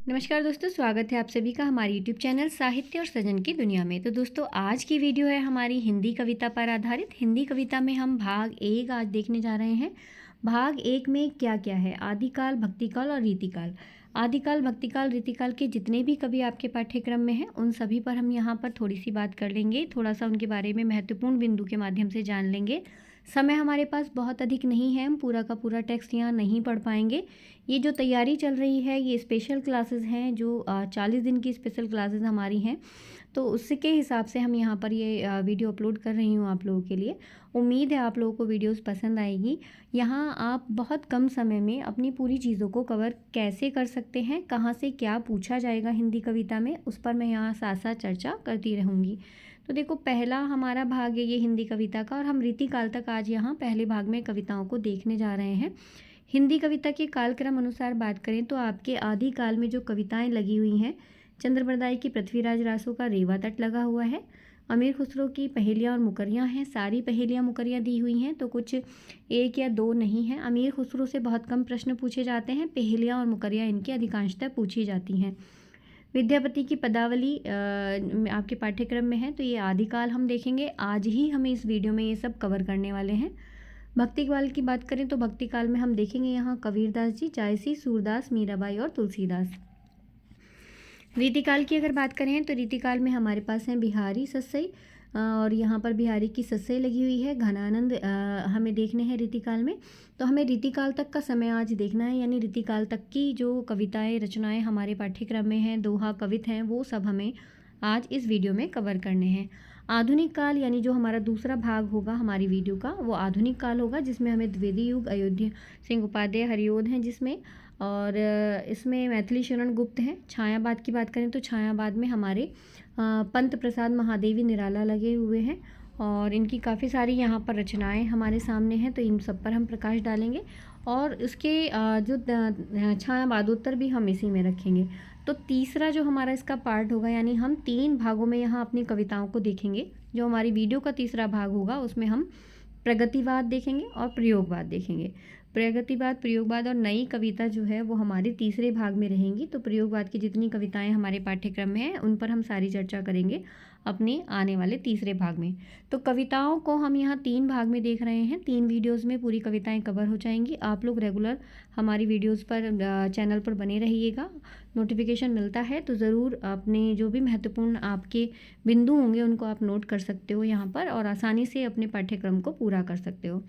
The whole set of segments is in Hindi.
नमस्कार दोस्तों, स्वागत है आप सभी का हमारे यूट्यूब चैनल साहित्य और सृजन की दुनिया में। तो दोस्तों, आज की वीडियो है हमारी हिंदी कविता पर आधारित। हिंदी कविता में हम भाग 1 आज देखने जा रहे हैं। भाग 1 में क्या क्या है? आदिकाल, भक्तिकाल और रीतिकाल। आदिकाल, भक्तिकाल, रीतिकाल के जितने भी कवि आपके पाठ्यक्रम में हैं उन सभी पर हम यहाँ पर थोड़ी सी बात कर लेंगे, थोड़ा सा उनके बारे में महत्वपूर्ण बिंदु के माध्यम से जान लेंगे। समय हमारे पास बहुत अधिक नहीं है, हम पूरा का पूरा टेक्स्ट यहाँ नहीं पढ़ पाएंगे। ये जो तैयारी चल रही है ये स्पेशल क्लासेस हैं, जो 40 दिन की स्पेशल क्लासेस हमारी हैं, तो उसके हिसाब से हम यहाँ पर ये वीडियो अपलोड कर रही हूँ आप लोगों के लिए। उम्मीद है आप लोगों को वीडियोस पसंद आएगी। यहाँ आप बहुत कम समय में अपनी पूरी चीज़ों को कवर कैसे कर सकते हैं, कहाँ से क्या पूछा जाएगा हिंदी कविता में, उस पर मैं यहाँ साथ साथ चर्चा करती रहूँगी। तो देखो, पहला हमारा भाग है ये हिंदी कविता का, और हम रीतिकाल तक आज यहाँ पहले भाग में कविताओं को देखने जा रहे हैं। हिंदी कविता के कालक्रम अनुसार बात करें तो आपके आदिकाल में जो कविताएं लगी हुई हैं, चंद्रबरदाई की पृथ्वीराज रासो का रेवा तट लगा हुआ है। अमीर खुसरो की पहेलियाँ और मुकरियाँ हैं, सारी पहेलियाँ मुकरियाँ दी हुई हैं, तो कुछ 1 या 2 नहीं हैं। अमीर खुसरो से बहुत कम प्रश्न पूछे जाते हैं, पहेलियाँ और मुकरियाँ इनकी अधिकांशतः पूछी जाती हैं। विद्यापति की पदावली आपके पाठ्यक्रम में है, तो ये आदिकाल हम देखेंगे। आज ही हम इस वीडियो में ये सब कवर करने वाले हैं। भक्तिकाल की बात करें तो भक्तिकाल में हम देखेंगे यहाँ कबीरदास जी, जायसी, सूरदास, मीराबाई और तुलसीदास। रीतिकाल की अगर बात करें तो रीतिकाल में हमारे पास हैं बिहारी सस्सई, और यहाँ पर बिहारी की सस्सई लगी हुई है। घनानंद हमें देखने हैं रीतिकाल में। तो हमें रीतिकाल तक का समय आज देखना है, यानी रीतिकाल तक की जो कविताएं रचनाएं हमारे पाठ्यक्रम में हैं, दोहा, कवित हैं, वो सब हमें आज इस वीडियो में कवर करने हैं। आधुनिक काल यानी जो हमारा दूसरा भाग होगा हमारी वीडियो का, वो आधुनिक काल होगा, जिसमें हमें द्विवेदी युग, अयोध्या सिंह उपाध्याय, हरिओद हैं जिसमें, और इसमें मैथिली शरण गुप्त हैं। छायावाद की बात करें तो छायावाद में हमारे पंत प्रसाद महादेवी निराला लगे हुए हैं, और इनकी काफ़ी सारी यहाँ पर रचनाएं हमारे सामने हैं, तो इन सब पर हम प्रकाश डालेंगे। और इसके जो छायावादोत्तर भी हम इसी में रखेंगे। तो तीसरा जो हमारा इसका पार्ट होगा, यानी हम 3 भागों में यहाँ अपनी कविताओं को देखेंगे। जो हमारी वीडियो का तीसरा भाग होगा उसमें हम प्रगतिवाद देखेंगे और प्रयोगवाद देखेंगे। प्रगतिवाद, प्रयोगवाद और नई कविता जो है वो हमारे तीसरे भाग में रहेंगी। तो प्रयोगवाद की जितनी कविताएं हमारे पाठ्यक्रम में हैं उन पर हम सारी चर्चा करेंगे अपने आने वाले तीसरे भाग में। तो कविताओं को हम यहाँ 3 भाग में देख रहे हैं। 3 वीडियोज़ में पूरी कविताएं कवर हो जाएंगी। आप लोग रेगुलर हमारी वीडियोज़ पर चैनल पर बने रहिएगा। नोटिफिकेशन मिलता है तो ज़रूर अपने जो भी महत्वपूर्ण आपके बिंदु होंगे उनको आप नोट कर सकते हो यहाँ पर, और आसानी से अपने पाठ्यक्रम को पूरा कर सकते हो।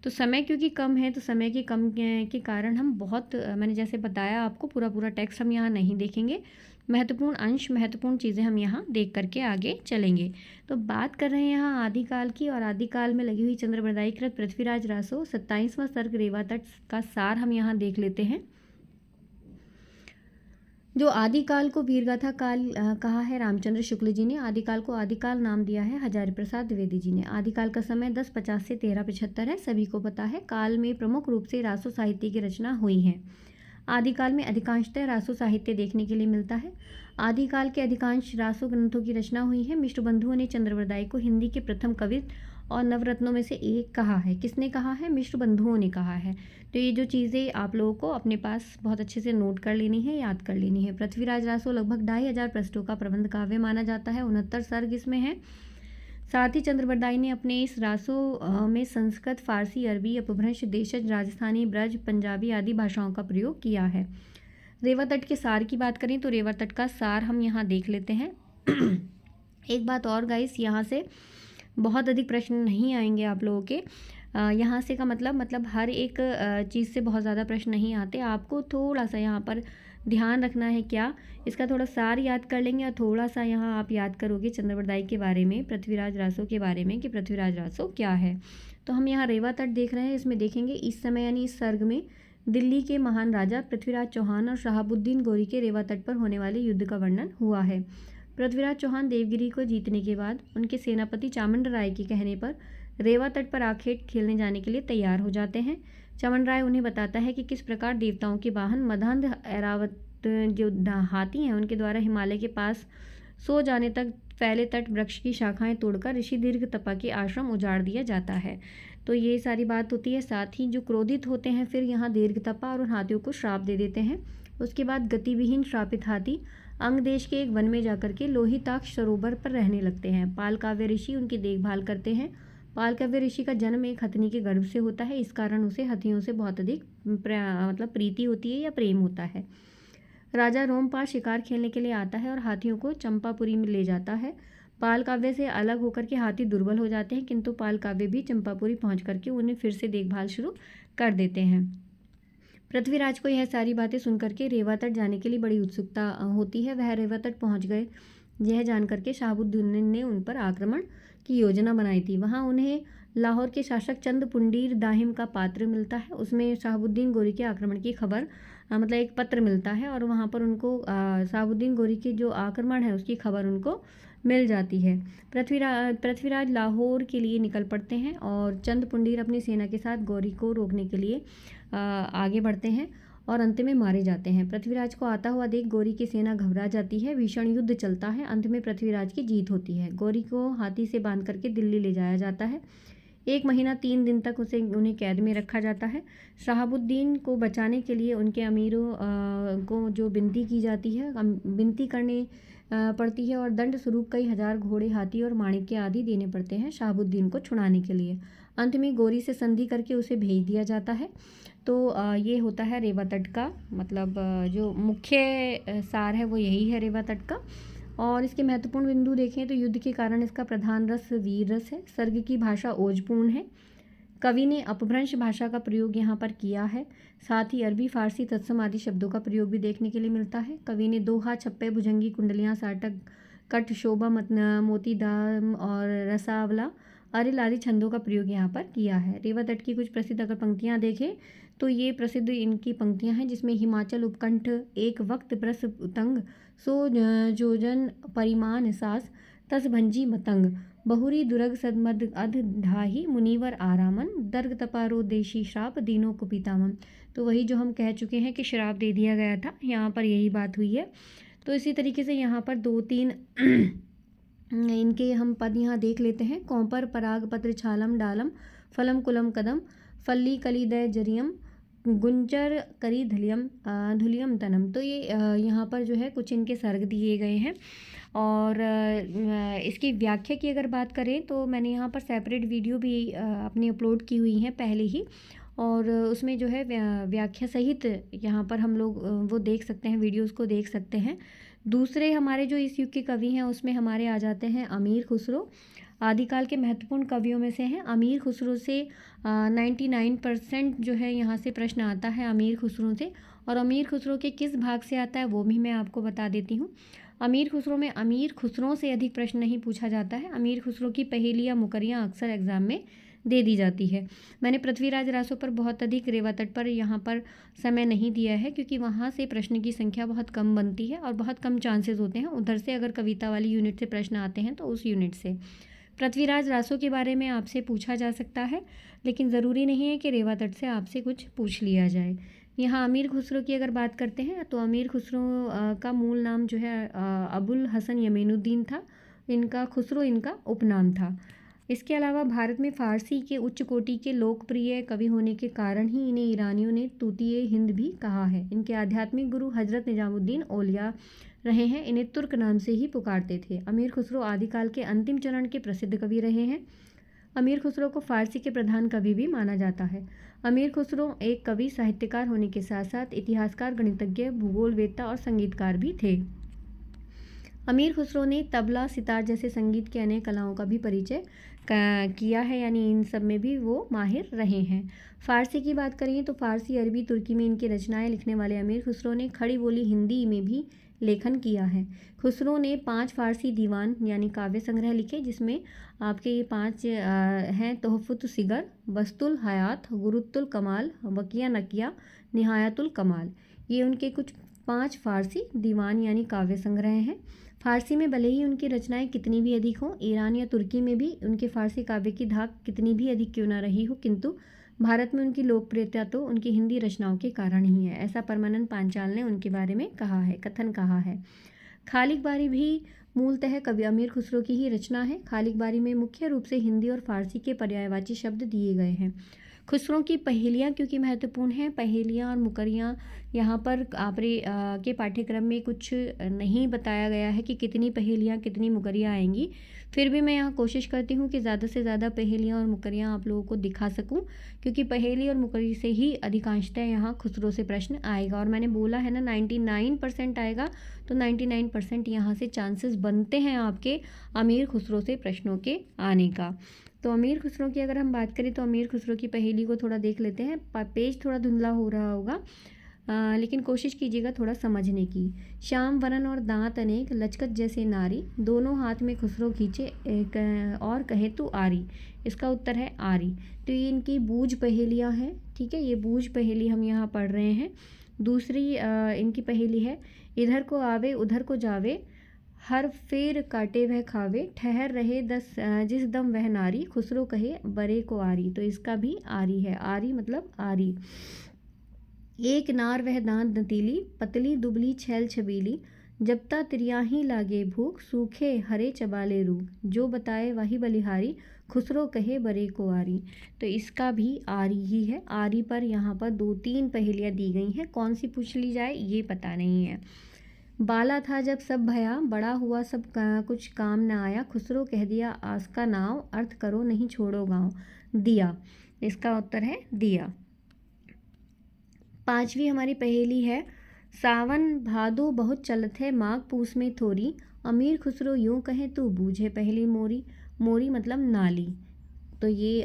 तो समय क्योंकि कम है, तो समय के कम के कारण हम बहुत, मैंने जैसे बताया आपको, पूरा टेक्स्ट हम यहाँ नहीं देखेंगे। महत्वपूर्ण अंश, महत्वपूर्ण चीज़ें हम यहाँ देख करके आगे चलेंगे। तो बात कर रहे हैं यहाँ आदिकाल की, और आदिकाल में लगी हुई चंद्रबरदाई कृत पृथ्वीराज रासो 27वां सर्ग रेवा तट का सार हम यहाँ देख लेते हैं। जो आदिकाल को वीरगाथा काल कहा है रामचंद्र शुक्ल जी ने। आदिकाल को आदिकाल नाम दिया है हजारी प्रसाद द्विवेदी जी ने। आदिकाल का समय 1050 से 1375 है, सभी को पता है। काल में प्रमुख रूप से रासो साहित्य की रचना हुई है। आदिकाल में अधिकांशतः रासो साहित्य देखने के लिए मिलता है। आदिकाल के अधिकांश रासो ग्रंथों की रचना हुई है। मिश्र बंधुओं ने चंद्रबरदाई को हिंदी के प्रथम कवि और नवरत्नों में से एक कहा है। किसने कहा है? मिश्र बंधुओं ने कहा है। तो ये जो चीज़ें आप लोगों को अपने पास बहुत अच्छे से नोट कर लेनी है, याद कर लेनी है। पृथ्वीराज रासो लगभग 2500 पृष्ठों का प्रबंध काव्य माना जाता है। 69 सर्ग इसमें है। साथ ही चंद्रबरदाई ने अपने इस रासो में संस्कृत, फारसी, अरबी, अपभ्रंश, देशज, राजस्थानी, ब्रज, पंजाबी आदि भाषाओं का प्रयोग किया है। रेवा तट के सार की बात करें तो रेवा तट का सार हम यहाँ देख लेते हैं। एक बात और गाइस, यहाँ से बहुत अधिक प्रश्न नहीं आएंगे आप लोगों के। यहाँ से का मतलब हर एक चीज़ से बहुत ज़्यादा प्रश्न नहीं आते। आपको थोड़ा सा यहाँ पर ध्यान रखना है, क्या इसका थोड़ा सार याद कर लेंगे, और थोड़ा सा यहाँ आप याद करोगे चंद्रबरदाई के बारे में, पृथ्वीराज रासो के बारे में, कि पृथ्वीराज रासो क्या है। तो हम यहाँ रेवा तट देख रहे हैं। इसमें देखेंगे इस समय यानी इस सर्ग में दिल्ली के महान राजा पृथ्वीराज चौहान और शहाबुद्दीन गोरी के रेवा तट पर होने वाले युद्ध का वर्णन हुआ है। पृथ्वीराज चौहान देवगिरी को जीतने के बाद उनके सेनापति चामुंड राय के कहने पर रेवा तट पर आखेट खेलने जाने के लिए तैयार हो जाते हैं। चामुंड राय उन्हें बताता है कि किस प्रकार देवताओं के वाहन मदहंद ऐरावत जो हाथी हैं उनके द्वारा हिमालय के पास सो जाने तक फैले तट वृक्ष की शाखाएं तोड़कर ऋषि दीर्घ तपा के आश्रम उजाड़ दिया जाता है। तो ये सारी बात होती है। साथ ही जो क्रोधित होते हैं फिर यहाँ दीर्घ तपा और उन हाथियों को श्राप दे देते हैं। उसके बाद गतिविहीन श्रापित हाथी अंग देश के एक वन में जाकर के लोहिताक्ष सरोवर पर रहने लगते हैं। पाल काव्य ऋषि उनकी देखभाल करते हैं। पाल काव्य ऋषि का जन्म एक हथिनी के गर्भ से होता है, इस कारण उसे हाथियों से बहुत अधिक प्रीति होती है या प्रेम होता है। राजा रोमपाल शिकार खेलने के लिए आता है और हाथियों को चंपापुरी में ले जाता है। पाल काव्य से अलग होकर के हाथी दुर्बल हो जाते हैं, किंतु पाल काव्य भी चंपापुरी पहुंच करके उन्हें फिर से देखभाल शुरू कर देते हैं। पृथ्वीराज को यह सारी बातें सुनकर के रेवा तट जाने के लिए बड़ी उत्सुकता होती है। वह रेवा तट पहुँच गए। यह जान करके शहाबुद्दीन ने उन पर आक्रमण की योजना बनाई थी। वहाँ उन्हें लाहौर के शासक चंद पुंडीर दाहिम का पात्र मिलता है। उसमें शहाबुद्दीन गोरी के आक्रमण की खबर मतलब एक पत्र मिलता है और वहाँ पर उनको शहाबुद्दीन गोरी के जो आक्रमण है उसकी खबर उनको मिल जाती है। पृथ्वीराज लाहौर के लिए निकल पड़ते हैं और चंद पुंडीर अपनी सेना के साथ गोरी को रोकने के लिए आगे बढ़ते हैं और अंत में मारे जाते हैं। पृथ्वीराज को आता हुआ देख गोरी की सेना घबरा जाती है। भीषण युद्ध चलता है। अंत में पृथ्वीराज की जीत होती है। गोरी को हाथी से बांध करके दिल्ली ले जाया जाता है। 1 महीना 3 दिन तक उन्हें कैद में रखा जाता है। शहाबुद्दीन को बचाने के लिए उनके अमीरों को जो विनती की जाती है, विनती करने पड़ती है और दंड स्वरूप कई हजार घोड़े, हाथी और माणिक्य आदि देने पड़ते हैं शहाबुद्दीन को छुड़ाने के लिए। अंत में गोरी से संधि करके उसे भेज दिया जाता है। तो ये होता है रेवा तट का मतलब जो मुख्य सार है वो यही है रेवा तट का। और इसके महत्वपूर्ण बिंदु देखें तो युद्ध के कारण इसका प्रधान रस वीर रस है। सर्ग की भाषा ओजपूर्ण है। कवि ने अपभ्रंश भाषा का प्रयोग यहाँ पर किया है। साथ ही अरबी, फारसी, तत्सम आदि शब्दों का प्रयोग भी देखने के लिए मिलता है। कवि ने दोहा, छप्पे, भुजंगी, कुंडलियाँ, साटक, कट, शोभा, मोती, दाम और रसावला, अरिल आदि छंदों का प्रयोग यहाँ पर किया है। रेवा तट की कुछ प्रसिद्ध अगर पंक्तियाँ देखें तो ये प्रसिद्ध इनकी पंक्तियाँ हैं जिसमें हिमाचल उपकंठ एक वक्त प्रस उतंग सो जोजन परिमाण सास तस भंजी मतंग बहुरी दुर्ग सदमद अध ढाही मुनिवर आरामन दर्ग तपारो देशी श्राप दीनों कुपितामम। तो वही जो हम कह चुके हैं कि श्राप दे दिया गया था, यहाँ पर यही बात हुई है। तो इसी तरीके से यहाँ पर 2-3 इनके हम पद यहाँ देख लेते हैं। कौपर, पराग, पत्र, छालम, डालम, फलम, कुलम, कदम, फल्ली, कलीदय, जरियम, गुंजर, करी, धुलियम, तनम। तो ये यहाँ पर जो है कुछ इनके सर्ग दिए गए हैं। और इसकी व्याख्या की अगर बात करें तो मैंने यहाँ पर सेपरेट वीडियो भी अपनी अपलोड की हुई हैं पहले ही, और उसमें जो है व्याख्या सहित यहाँ पर हम लोग वो देख सकते हैं, वीडियोस को देख सकते हैं। दूसरे हमारे जो इस युग के कवि हैं उसमें हमारे आ जाते हैं अमीर खुसरो। आदिकाल के महत्वपूर्ण कवियों में से हैं। अमीर खुसरो से 99% जो है यहाँ से प्रश्न आता है अमीर खुसरो से। और अमीर खुसरो के किस भाग से आता है वो भी मैं आपको बता देती हूँ। अमीर खुसरो में अमीर खुसरो से अधिक प्रश्न नहीं पूछा जाता है। अमीर खुसरो की पहेली या मुकरियाँ अक्सर एग्जाम में दे दी जाती है। मैंने पृथ्वीराज रासो पर बहुत अधिक रेवा तट पर यहाँ पर समय नहीं दिया है क्योंकि वहाँ से प्रश्न की संख्या बहुत कम बनती है और बहुत कम चांसेस होते हैं। उधर से अगर कविता वाली यूनिट से प्रश्न आते हैं तो उस यूनिट से पृथ्वीराज रासो के बारे में आपसे पूछा जा सकता है, लेकिन ज़रूरी नहीं है कि रेवा तट से आपसे कुछ पूछ लिया जाए। यहाँ अमीर खुसरो की अगर बात करते हैं तो अमीर खुसरो का मूल नाम जो है अबुल हसन यमीनुद्दीन था। इनका खुसरो इनका उपनाम था। इसके अलावा भारत में फ़ारसी के उच्च कोटि के लोकप्रिय कवि होने के कारण ही इन्हें ईरानियों ने तूतिए हिंद भी कहा है। इनके आध्यात्मिक गुरु हजरत निजामुद्दीन औलिया रहे हैं। इन्हें तुर्क नाम से ही पुकारते थे। अमीर खुसरो आदिकाल के अंतिम चरण के प्रसिद्ध कवि रहे हैं। अमीर खुसरो को फ़ारसी के प्रधान कवि भी माना जाता है। अमीर खुसरो एक कवि, साहित्यकार होने के साथ साथ इतिहासकार, गणितज्ञ, भूगोलवेत्ता और संगीतकार भी थे। अमीर खुसरो ने तबला, सितार जैसे संगीत की अनेक कलाओं का भी परिचय किया है, यानी इन सब में भी वो माहिर रहे हैं। फ़ारसी की बात करें तो फ़ारसी, अरबी, तुर्की में इनकी रचनाएं लिखने वाले अमीर खुसरो ने खड़ी बोली हिंदी में भी लेखन किया है। खुसरो ने 5 फ़ारसी दीवान यानी काव्य संग्रह लिखे, जिसमें आपके ये 5 हैं तोहफ़तुस सिगर, बस्तुल हयात, गुरुतुल कमाल, वकिया नकिया, निहायतुल कमाल। ये उनके कुछ 5 फ़ारसी दीवान यानी काव्य संग्रह हैं। फ़ारसी में भले ही उनकी रचनाएं कितनी भी अधिक हों, ईरान या तुर्की में भी उनके फ़ारसी काव्य की धाक कितनी भी अधिक क्यों ना रही हो, किंतु भारत में उनकी लोकप्रियता तो उनकी हिंदी रचनाओं के कारण ही है। ऐसा परमानंद पांचाल ने उनके बारे में कथन कहा है। खालिक बारी भी मूलतः कवि अमीर खुसरो की ही रचना है। खालिक बारी में मुख्य रूप से हिंदी और फ़ारसी के पर्यायवाची शब्द दिए गए हैं। खुसरों की पहेलियाँ क्योंकि महत्वपूर्ण हैं, पहेलियाँ और मुकरियाँ यहाँ पर आपरे के पाठ्यक्रम में कुछ नहीं बताया गया है कि कितनी पहेलियाँ कितनी मुकरियाँ आएंगी। फिर भी मैं यहाँ कोशिश करती हूँ कि ज़्यादा से ज़्यादा पहेलियाँ और मुकरियाँ आप लोगों को दिखा सकूँ, क्योंकि पहेली और मुकरी से ही अधिकांशतः यहाँ खुसरो से प्रश्न आएगा। और मैंने बोला है ना 99% आएगा, तो 99% यहाँ से चांसेस बनते हैं आपके अमीर खुसरो से प्रश्नों के आने का। तो अमीर खुसरो की अगर हम बात करें तो अमीर खुसरो की पहेली को थोड़ा देख लेते हैं। पेज थोड़ा धुंधला हो रहा होगा, लेकिन कोशिश कीजिएगा थोड़ा समझने की। श्याम वरन और दांत अनेक, लचकत जैसे नारी, दोनों हाथ में खुसरो खींचे एक और कहे तू आरी। इसका उत्तर है आरी। तो ये इनकी बूझ पहेलियाँ हैं, ठीक है, ये बूझ पहेली हम यहाँ पढ़ रहे हैं। दूसरी इनकी पहेली है, इधर को आवे उधर को जावे, हर फेर काटे वह खावे, ठहर रहे जिस दम वह नारी, खुसरो कहे बरे को आरी। तो इसका भी आरी है, आरी मतलब आरी। एक नार वह दांत दंतीली, पतली दुबली छैल छबीली, जब ता तिरियाही लागे भूख, सूखे हरे चबाले रूख, जो बताए वही बलिहारी, खुसरो कहे बरे को आरी। तो इसका भी आरी ही है। आरी पर यहाँ पर 2-3 पहेलियाँ दी गई हैं, कौन सी पूछ ली जाए ये पता नहीं है। बाला था जब सब भया, बड़ा हुआ सब कुछ काम न आया, खुसरो कह दिया आस का नाव, अर्थ करो नहीं छोड़ो गाँव। दिया, इसका उत्तर है दिया। 5वीं हमारी पहेली है, सावन भादो बहुत चलत है, माघ पूस में थोरी, अमीर खुसरो यूं कहे तू बूझे पहली मोरी। मोरी मतलब नाली। तो ये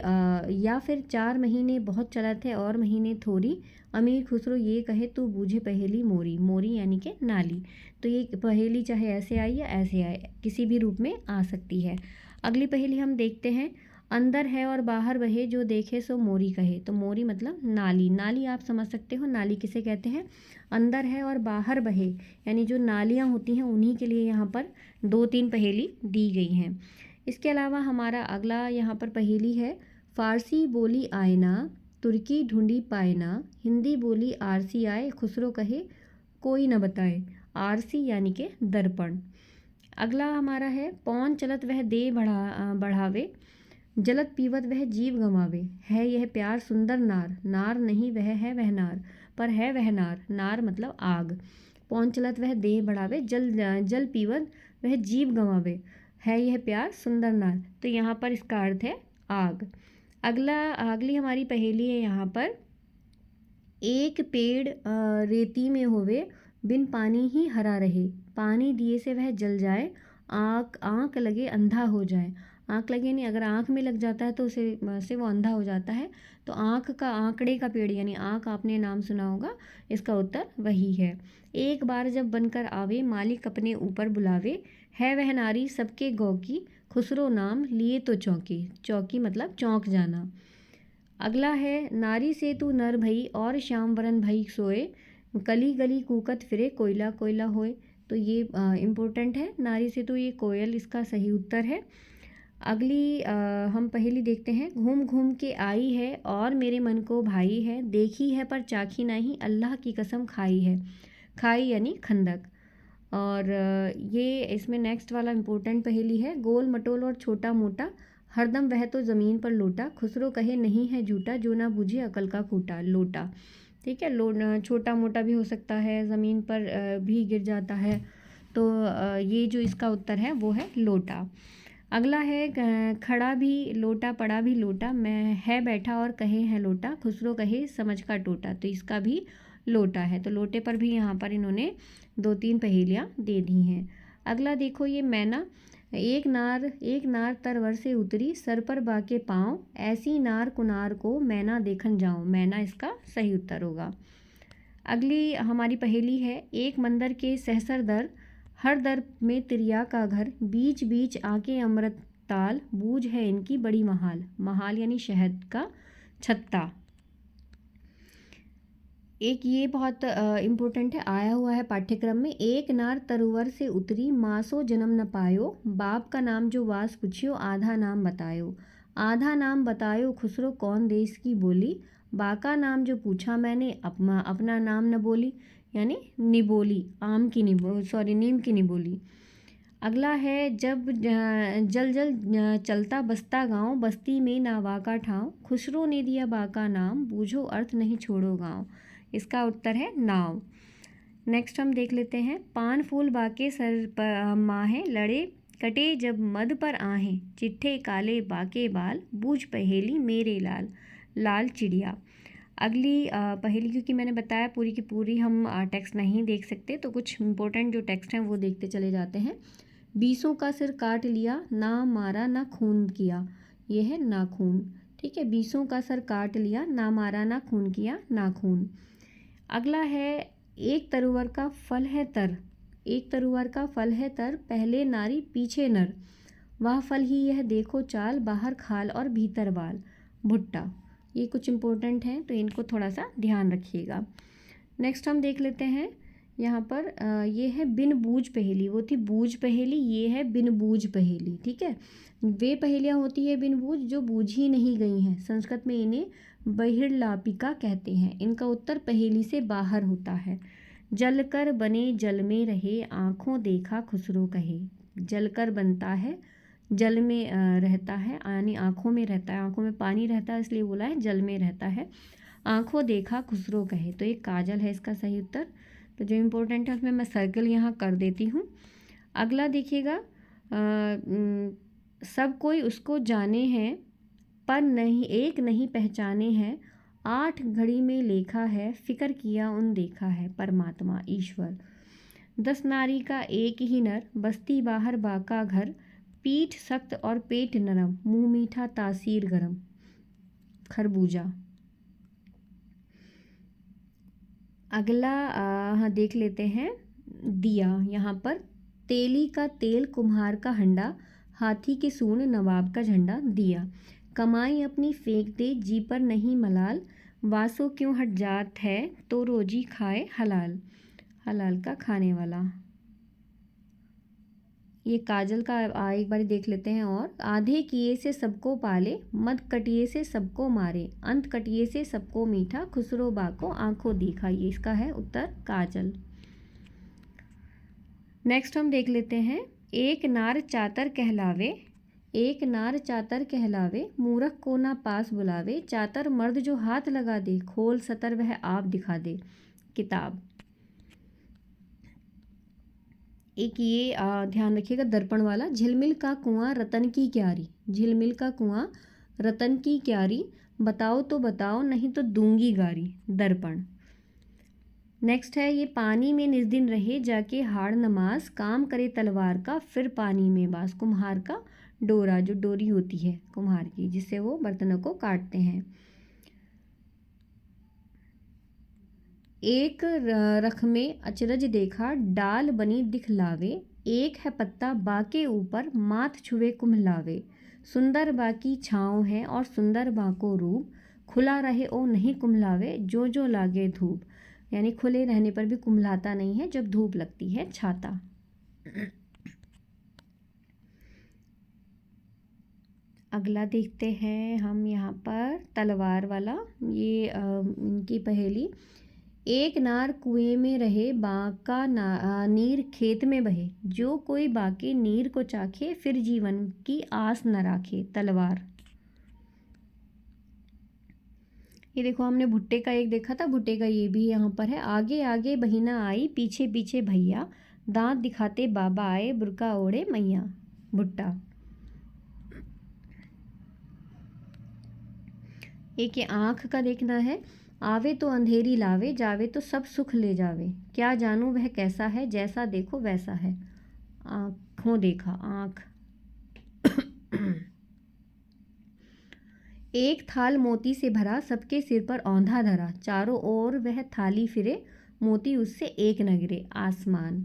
या फिर 4 महीने बहुत चलत है और महीने थोरी, अमीर खुसरो ये कहे तू बूझे पहेली मोरी। मोरी यानी कि नाली। तो ये पहेली चाहे ऐसे आए या ऐसे आए, किसी भी रूप में आ सकती है। अगली पहेली हम देखते हैं, अंदर है और बाहर बहे, जो देखे सो मोरी कहे। तो मोरी मतलब नाली। नाली आप समझ सकते हो, नाली किसे कहते हैं। अंदर है और बाहर बहे, यानी जो नालियाँ होती हैं उन्हीं के लिए यहाँ पर 2-3 पहेली दी गई हैं। इसके अलावा हमारा अगला यहाँ पर पहेली है, फ़ारसी बोली आयना, तुर्की ढूंढी पायना, हिंदी बोली आरसी आए, खुसरो कहे कोई न बताए। आरसी यानी कि दर्पण। अगला हमारा है, पौन चलत वह दे बढ़ावे, जलत पीवत वह जीव गंवावे, है यह प्यार सुंदर नार, नार नहीं वह है वह नार, पर है वह नार। नार मतलब आग। पौन चलत वह देह बढ़ावे, जल पीवत वह जीव गंवावे, है यह प्यार सुंदर नार। तो यहाँ पर इसका अर्थ है आग। अगली हमारी पहेली है यहाँ पर, एक पेड़ रेती में होवे, बिन पानी ही हरा रहे, पानी दिए से वह जल जाए, आँख लगे अंधा हो जाए। आँख लगे नहीं, अगर आँख में लग जाता है तो उसे वो अंधा हो जाता है। तो आंकड़े का पेड़ यानी आँख, आपने नाम सुना होगा, इसका उत्तर वही है। एक बार जब बनकर आवे, मालिक अपने ऊपर बुलावे, है वह नारी सबके गौ की, खुसरो नाम लिए तो चौकी। चौकी मतलब चौंक जाना। अगला है, नारी से तू नर भई और श्याम वरन भई सोए, गली गली कूकत फिरे, कोयला कोयला होए। तो ये इम्पोर्टेंट है, नारी से तो ये कोयल इसका सही उत्तर है। अगली हम पहेली देखते हैं, घूम घूम के आई है और मेरे मन को भाई है, देखी है पर चाखी नहीं, अल्लाह की कसम खाई है। खाई यानी खंदक। और ये इसमें नेक्स्ट वाला इम्पोर्टेंट पहेली है, गोल मटोल और छोटा मोटा, हरदम वह तो ज़मीन पर लोटा, खुसरो कहे नहीं है झूठा, जो ना बूझे अकल का खूटा। लोटा, ठीक है, छोटा मोटा भी हो सकता है, ज़मीन पर भी गिर जाता है। तो ये जो इसका उत्तर है वो है लोटा। अगला है, खड़ा भी लोटा पड़ा भी लोटा, मैं है बैठा और कहे है लोटा, खुसरो कहे समझ का टोटा। तो इसका भी लोटा है। तो लोटे पर भी यहाँ पर इन्होंने 2-3 पहेलियाँ दे दी हैं। अगला देखो, ये मैना, एक नार तरवर से उतरी, सर पर बाके पाँव, ऐसी नार कुनार को मैना देखन जाऊँ। मैना इसका सही उत्तर होगा। अगली हमारी पहेली है, एक मंदिर के सहस्र दर, हर दर में तिरिया का घर, बीच बीच आके अमृत ताल, बूझ है इनकी बड़ी महाल। महाल यानी शहद का छत्ता। एक ये बहुत इम्पोर्टेंट है, आया हुआ है पाठ्यक्रम में, एक नार तरुवर से उतरी, मासो जन्म न पायो, बाप का नाम जो वास पूछियो, आधा नाम बतायो। आधा नाम बतायो, खुसरो कौन देश की बोली, बाका नाम जो पूछा मैंने, अपना नाम न बोली, यानी निबोली, नीम की निबोली। अगला है जब जल जल चलता बसता गाँव, बस्ती में ना बाका ठाव, खुसरो ने दिया बाका नाम, बूझो अर्थ नहीं छोड़ो गाँव। इसका उत्तर है नाव। नेक्स्ट हम देख लेते हैं, पान फूल बाके सर पर माहे, लड़े कटे जब मद पर आहें, चिट्ठे काले बाके बाल, बूझ पहेली मेरे लाल, लाल चिड़िया। अगली पहेली, क्योंकि मैंने बताया पूरी की पूरी हम टेक्स्ट नहीं देख सकते, तो कुछ इंपॉर्टेंट जो टेक्स्ट हैं वो देखते चले जाते हैं। बीसों का सिर काट लिया, ना मारा ना खून किया, ये है नाखून। ठीक है, बीसों का सर काट लिया, ना मारा ना खून किया, नाखून। अगला है, एक तरुवर का फल है तर, एक तरुवर का फल है तर, पहले नारी पीछे नर, वह फल ही यह देखो चाल, बाहर खाल और भीतर बाल, भुट्टा। ये कुछ इम्पोर्टेंट हैं, तो इनको थोड़ा सा ध्यान रखिएगा। नेक्स्ट हम देख लेते हैं, यहाँ पर ये है बिन बूझ पहेली, वो थी बूझ पहेली, ये है बिन बूझ पहेली। ठीक है, वे पहेलियाँ होती है बिन बूझ जो बूझी नहीं गई हैं, संस्कृत में इन्हें बहिर्लापिका कहते हैं। इनका उत्तर पहेली से बाहर होता है। जलकर बने जल में रहे, आँखों देखा खुसरो कहे। जलकर बनता है, जल में रहता है, यानी आँखों में रहता है, आँखों में पानी रहता है, इसलिए बोला है जल में रहता है। आँखों देखा खुसरो कहे, तो ये काजल है इसका सही उत्तर। तो जो इम्पोर्टेंट है उसमें मैं सर्कल यहाँ कर देती हूँ। अगला देखिएगा, सब कोई उसको जाने हैं, पर नहीं एक नहीं पहचाने हैं, 8 घड़ी में लेखा है, फिक्र किया उन देखा है, परमात्मा ईश्वर। 10 नारी का एक ही नर, बस्ती बाहर बाका घर, पीठ सख्त और पेट नरम, मुंह मीठा तासीर गरम, खरबूजा। अगला हाँ देख लेते हैं, दिया। यहाँ पर तेली का तेल, कुम्हार का हंडा, हाथी की सूंड, नवाब का झंडा, दिया। कमाई अपनी फेंक दे, जी पर नहीं मलाल, वासो क्यों हट जात है, तो रोजी खाए हलाल, हलाल का खाने वाला। ये काजल का एक बार देख लेते हैं, और आधे किए से सबको पाले, मद कटिए से सबको मारे, अंत कटिए से सबको मीठा, खुसरो बाको आंखों देखा। ये इसका है उत्तर काजल। नेक्स्ट हम देख लेते हैं, एक नार चातर कहलावे, एक नार चातर कहलावे, मूरख को ना पास बुलावे, चातर मर्द जो हाथ लगा दे, खोल सतर वह आप दिखा दे, किताब। एक ये ध्यान रखिएगा दर्पण वाला, झिलमिल का कुआं रतन की क्यारी, झिलमिल का कुआं रतन की क्यारी, बताओ तो बताओ नहीं तो दूंगी गारी, दर्पण। नेक्स्ट है, ये पानी में निज दिन रहे, जाके हाड़ नमाज, काम करे तलवार का, फिर पानी में बास, कुम्हार का डोरा, जो डोरी होती है कुम्हार की जिससे वो बर्तनों को काटते हैं। एक रख में अचरज देखा, डाल बनी दिखलावे, एक है पत्ता बाके ऊपर, माथ छुए कुम्हलावे, सुंदर बाकी छाँव है और सुंदर बाको रूप, खुला रहे ओ नहीं कुम्हलावे, जो जो लागे धूप, यानी खुले रहने पर भी कुम्हलाता नहीं है, जब धूप लगती है, छाता। अगला देखते हैं हम यहाँ पर तलवार वाला, ये इनकी पहेली, एक नार कुएं में रहे, बाका नीर खेत में बहे, जो कोई बाके नीर को चाखे, फिर जीवन की आस न राखे, तलवार। ये देखो हमने भुट्टे का एक देखा था, भुट्टे का ये भी यहाँ पर है, आगे आगे बहिना आई, पीछे पीछे भैया, दांत दिखाते बाबा आए, बुरका ओढ़े मैया, भुट्टा। एक ये आँख का देखना है, आवे तो अंधेरी लावे, जावे तो सब सुख ले जावे, क्या जानूं वह कैसा है, जैसा देखो वैसा है, आँखों देखा, आँख। एक थाल मोती से भरा, सबके सिर पर औंधा धरा, चारों ओर वह थाली फिरे, मोती उससे एक न गिरे, आसमान।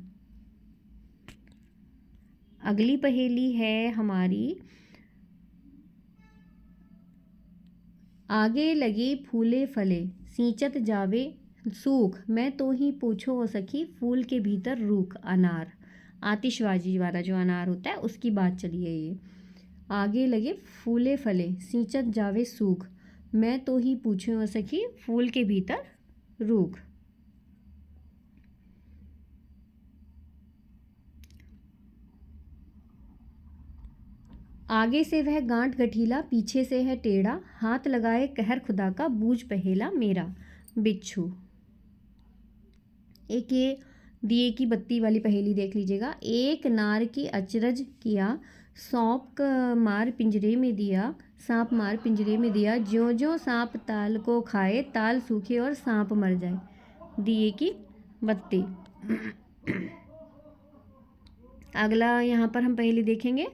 अगली पहेली है हमारी, आगे लगे फूले फले, सींचत जावे सूख, मैं तो ही पूछो ओ सखी, फूल के भीतर रूख, अनार। आतिशबाजी वाला जो अनार होता है उसकी बात चली है ये। आगे लगे फूले फले, सींचत जावे सूख, मैं तो ही पूछो ओ सखी, फूल के भीतर रूख। आगे से वह गांठ गठीला, पीछे से है टेढ़ा, हाथ लगाए कहर खुदा का, बूझ पहेला मेरा। बिच्छू। एक ये दिए की बत्ती वाली पहेली देख लीजिएगा। एक नार की अचरज किया, सौंप का मार पिंजरे में दिया, सांप मार पिंजरे में दिया, ज्यों ज्यों सांप ताल को खाए, ताल सूखे और सांप मर जाए। दिए की बत्ती। अगला यहाँ पर हम पहेली देखेंगे।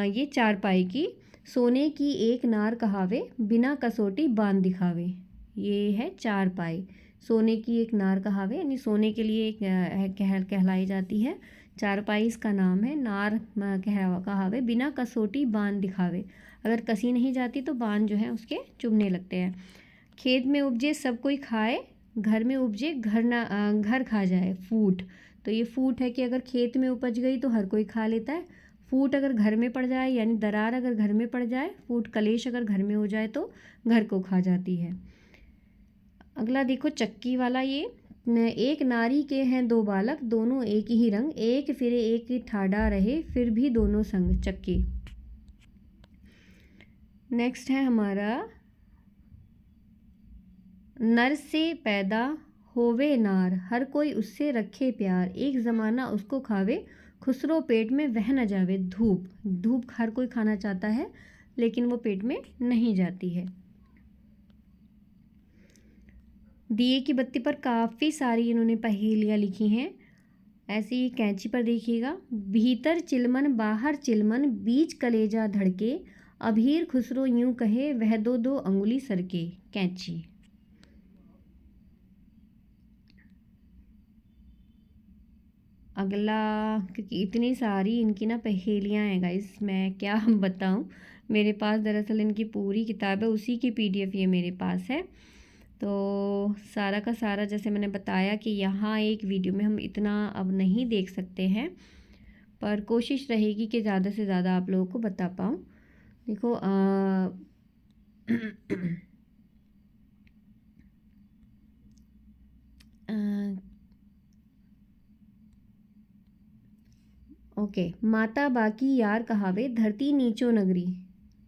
ये चारपाई की। सोने की एक नार कहावे, बिना कसौटी बांध दिखावे। ये है चारपाई। सोने की एक नार कहावे यानी सोने के लिए एक कहलाई जाती है। चारपाई इसका नाम है। नार कहावे, बिना कसौटी बांध दिखावे। अगर कसी नहीं जाती तो बांध जो है उसके चुभने लगते हैं। खेत में उपजे सब कोई खाए, घर में उपजे घर खा जाए। फूट। तो ये फूट है कि अगर खेत में उपज गई तो हर कोई खा लेता है। फूट अगर घर में पड़ जाए यानी दरार अगर घर में पड़ जाए, फूट कलेश अगर घर में हो जाए तो घर को खा जाती है। अगला देखो चक्की वाला। ये एक नारी के हैं दो बालक, दोनों एक ही रंग, एक फिरे एक ठाडा रहे, फिर भी दोनों संग। चक्की। नेक्स्ट है हमारा नर से पैदा होवे नार, हर कोई उससे रखे प्यार, एक ज़माना उसको खावे, खुसरो पेट में वह न जावे। धूप। धूप हर कोई खाना चाहता है लेकिन वो पेट में नहीं जाती है। दिए की बत्ती पर काफ़ी सारी इन्होंने पहेलियाँ लिखी हैं। ऐसी कैंची पर देखिएगा। भीतर चिलमन बाहर चिलमन, बीच कलेजा धड़के, अभीर खुसरो यूं कहे, वह दो दो अंगुली सरके। कैंची। अगला, क्योंकि इतनी सारी इनकी ना पहेलियाँ हैं गाइस, मैं क्या बताऊं। मेरे पास दरअसल इनकी पूरी किताब है, उसी की PDF ये मेरे पास है। तो सारा का सारा जैसे मैंने बताया कि यहाँ एक वीडियो में हम इतना अब नहीं देख सकते हैं, पर कोशिश रहेगी कि ज़्यादा से ज़्यादा आप लोगों को बता पाऊँ। देखो ओके। माता बाकी यार कहावे, धरती नीचो नगरी।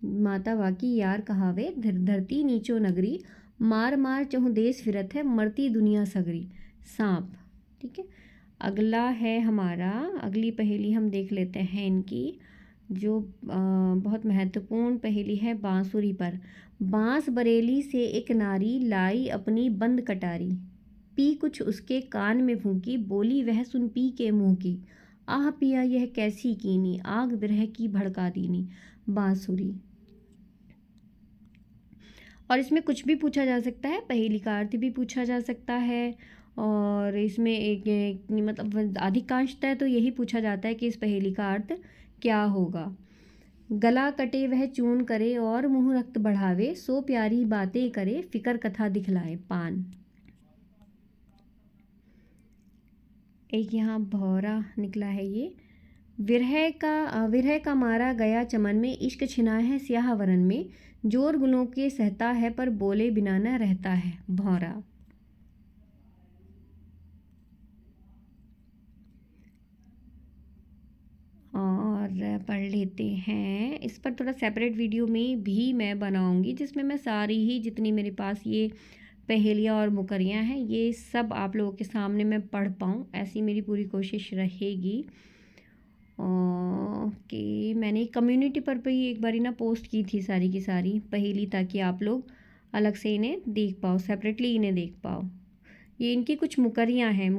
माता बाकी यार कहावे, धरती नीचो नगरी, मार मार चहुँ देश फिरत है, मरती दुनिया सगरी। सांप। ठीक है। अगला है हमारा, अगली पहेली हम देख लेते हैं इनकी, जो बहुत महत्वपूर्ण पहेली है बांसुरी पर। बांस बरेली से एक नारी, लाई अपनी बंद कटारी, पी कुछ उसके कान में फूंकी, बोली वह सुन पी के मुँह की, आह पिया यह कैसी कीनी, आग बिरह की भड़का दीनी। बांसुरी। और इसमें कुछ भी पूछा जा सकता है, पहेली का अर्थ भी पूछा जा सकता है, और इसमें एक मतलब अधिकांशतः तो यही पूछा जाता है कि इस पहेली का अर्थ क्या होगा। गला कटे वह चून करे, और मुँह रक्त बढ़ावे, सो प्यारी बातें करे, फिकर कथा दिखलाए। पान। एक यहाँ भौरा निकला है। ये विरह का मारा गया चमन में, इश्क छिना है स्याह वरन में, जोर गुलों के सहता है पर बोले बिना न रहता है। भौरा। और पढ़ लेते हैं, इस पर थोड़ा सेपरेट वीडियो में भी मैं बनाऊंगी, जिसमें मैं सारी ही जितनी मेरे पास ये पहेलियाँ और मुकरियाँ हैं ये सब आप लोगों के सामने मैं पढ़ पाऊँ, ऐसी मेरी पूरी कोशिश रहेगी। कि मैंने कम्युनिटी पर भी एक बारी ना पोस्ट की थी सारी की सारी पहेली, ताकि आप लोग अलग से इन्हें देख पाओ, सेपरेटली इन्हें देख पाओ। ये इनकी कुछ मुकरियाँ हैं।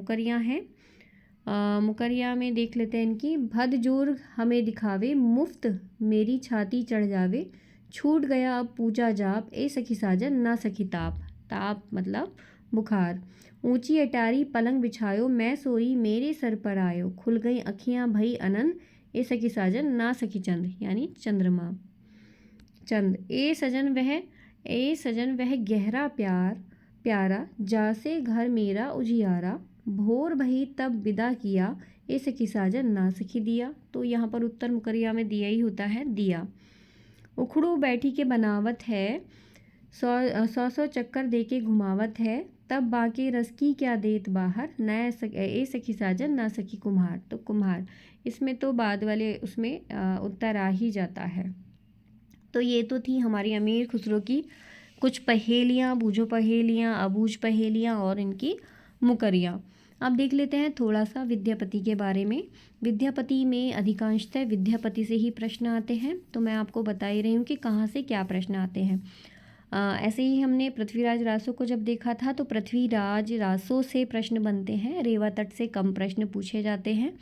मुकरिया में देख लेते हैं इनकी। भद जोर हमें दिखावे, मुफ्त मेरी छाती चढ़ जावे, छूट गया अब पूजा जाप, ए सखी साजन ना सखी ताप। ताप मतलब बुखार। ऊंची अटारी पलंग बिछायो, मैं सोई मेरे सर पर आयो, खुल गई अखियाँ भई अनंद, ए सखी साजन ना सखी चंद यानी चंद्रमा। चंद। ए सजन वह गहरा प्यारा, जासे घर मेरा उजियारा, भोर भई तब विदा किया, ए सखी साजन ना सखी दिया। तो यहाँ पर उत्तर मुकरिया में दिया ही होता है, दिया। उखड़ू बैठी के बनावत है, सौ चक्कर दे के घुमावत है, तब बाके रस की क्या देत बाहर, ए सखी साजन ना सखी कुम्हार। तो कुम्हार इसमें तो बाद वाले उसमें उत्तर आ ही जाता है। तो ये तो थी हमारी अमीर खुसरो की कुछ पहेलियाँ, बूझो पहेलियाँ, अबूझ पहेलियाँ और इनकी मुकरियाँ। अब देख लेते हैं थोड़ा सा विद्यापति के बारे में। विद्यापति में अधिकांशतः विद्यापति से ही प्रश्न आते हैं। तो मैं आपको बता ही रही हूँ कि कहाँ से क्या प्रश्न आते हैं। ऐसे ही हमने पृथ्वीराज रासो को जब देखा था तो पृथ्वीराज रासो से प्रश्न बनते हैं, रेवा तट से कम प्रश्न पूछे जाते हैं,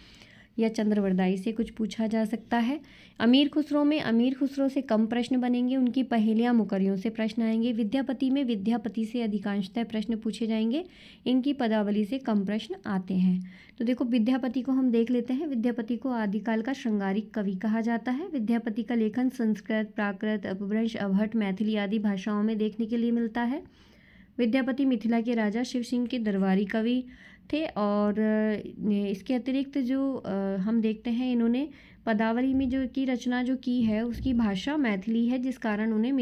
या चंद्रवरदाई से कुछ पूछा जा सकता है। अमीर खुसरो में अमीर खुसरो से कम प्रश्न बनेंगे, उनकी पहेलियाँ मुकरियों से प्रश्न आएंगे। विद्यापति में विद्यापति से अधिकांशतः प्रश्न पूछे जाएंगे, इनकी पदावली से कम प्रश्न आते हैं। तो देखो विद्यापति को हम देख लेते हैं। विद्यापति को आदिकाल का श्रृंगारिक कवि कहा जाता है। विद्यापति का लेखन संस्कृत, प्राकृत, अपभ्रंश, अवहट, मैथिली आदि भाषाओं में देखने के लिए मिलता है। विद्यापति मिथिला के राजा शिव सिंह के दरबारी कवि थे। और इसके अतिरिक्त जो हम देखते हैं इन्होंने पदावली में जो की रचना जो की है उसकी भाषा मैथिली है, जिस कारण उन्हें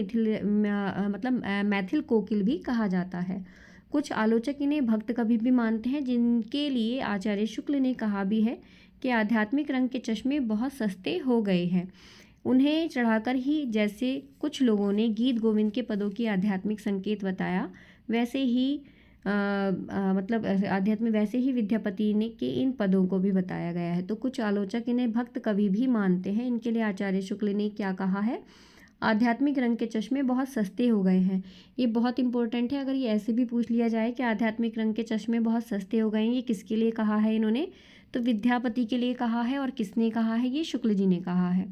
मैथिल कोकिल भी कहा जाता है। कुछ आलोचक इन्हें भक्त कवि भी मानते हैं, जिनके लिए आचार्य शुक्ल ने कहा भी है कि आध्यात्मिक रंग के चश्मे बहुत सस्ते हो गए हैं। उन्हें चढ़ाकर ही जैसे कुछ लोगों ने गीत गोविंद के पदों की आध्यात्मिक संकेत बताया, वैसे ही आध्यात्म वैसे ही विद्यापति ने के इन पदों को भी बताया गया है। तो कुछ आलोचक इन्हें भक्त कवि भी मानते हैं। इनके लिए आचार्य शुक्ल ने क्या कहा है, आध्यात्मिक रंग के चश्मे बहुत सस्ते हो गए हैं। ये बहुत इंपॉर्टेंट है। अगर ये ऐसे भी पूछ लिया जाए कि आध्यात्मिक रंग के चश्मे बहुत सस्ते हो गए हैं, ये किसके लिए कहा है इन्होंने, तो विद्यापति के लिए कहा है। और किसने कहा है, ये शुक्ल जी ने कहा है।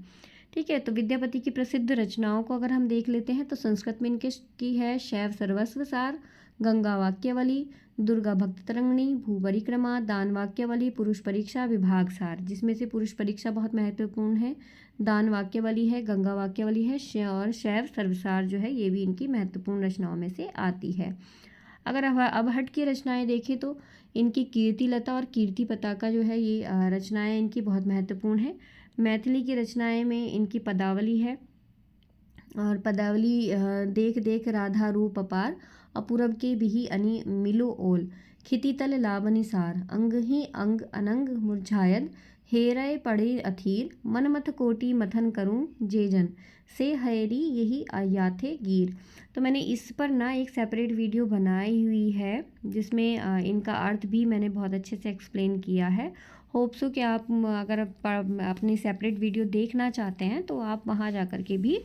ठीक है। तो विद्यापति की प्रसिद्ध रचनाओं को अगर हम देख लेते हैं तो संस्कृत में इनके की है शैव सर्वस्व सार, गंगा वाक्यावली, दुर्गा भक्त तरंगिणी, भू परिक्रमा, दान वाक्यावली, पुरुष परीक्षा, विभाग सार, जिसमें से पुरुष परीक्षा बहुत महत्वपूर्ण है, दान वाक्यावली है, गंगा वाक्यावली है, और शैव सर्वसार जो है ये भी इनकी महत्वपूर्ण रचनाओं में से आती है। अगर अबहट की रचनाएं देखें तो इनकी कीर्तिलता और कीर्ति पताका जो है ये रचनाएं इनकी बहुत महत्वपूर्ण है। मैथिली की रचनाएं में इनकी पदावली है, और पदावली देख देख राधा रूप अपार, अपूरब के बिही अनि मिलो ओल, खितितल लावनि सार, अंग ही अंग अनंग मुरझायद, हेरय पड़े अथीर, मनमथ कोटि मथन करूं जेजन, से हैरी यही आयाथे गीर। तो मैंने इस पर ना एक सेपरेट वीडियो बनाई हुई है, जिसमें इनका अर्थ भी मैंने बहुत अच्छे से एक्सप्लेन किया है। होप सो कि आप अगर अपनी सेपरेट वीडियो देखना चाहते हैं तो आप वहाँ जा कर के भी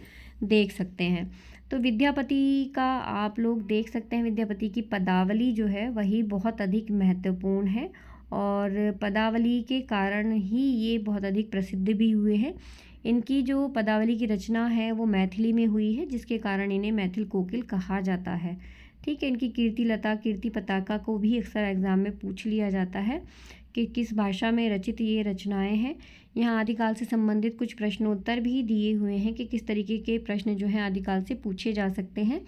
देख सकते हैं। तो विद्यापति का आप लोग देख सकते हैं, विद्यापति की पदावली जो है वही बहुत अधिक महत्वपूर्ण है, और पदावली के कारण ही ये बहुत अधिक प्रसिद्ध भी हुए हैं। इनकी जो पदावली की रचना है वो मैथिली में हुई है, जिसके कारण इन्हें मैथिल कोकिल कहा जाता है। ठीक है। इनकी कीर्तिलता, कीर्ति पताका को भी अक्सर एग्जाम में पूछ लिया जाता है कि किस भाषा में रचित ये रचनाएं हैं। यहाँ आदिकाल से संबंधित कुछ प्रश्नोत्तर भी दिए हुए हैं कि किस तरीके के प्रश्न जो हैं आदिकाल से पूछे जा सकते हैं।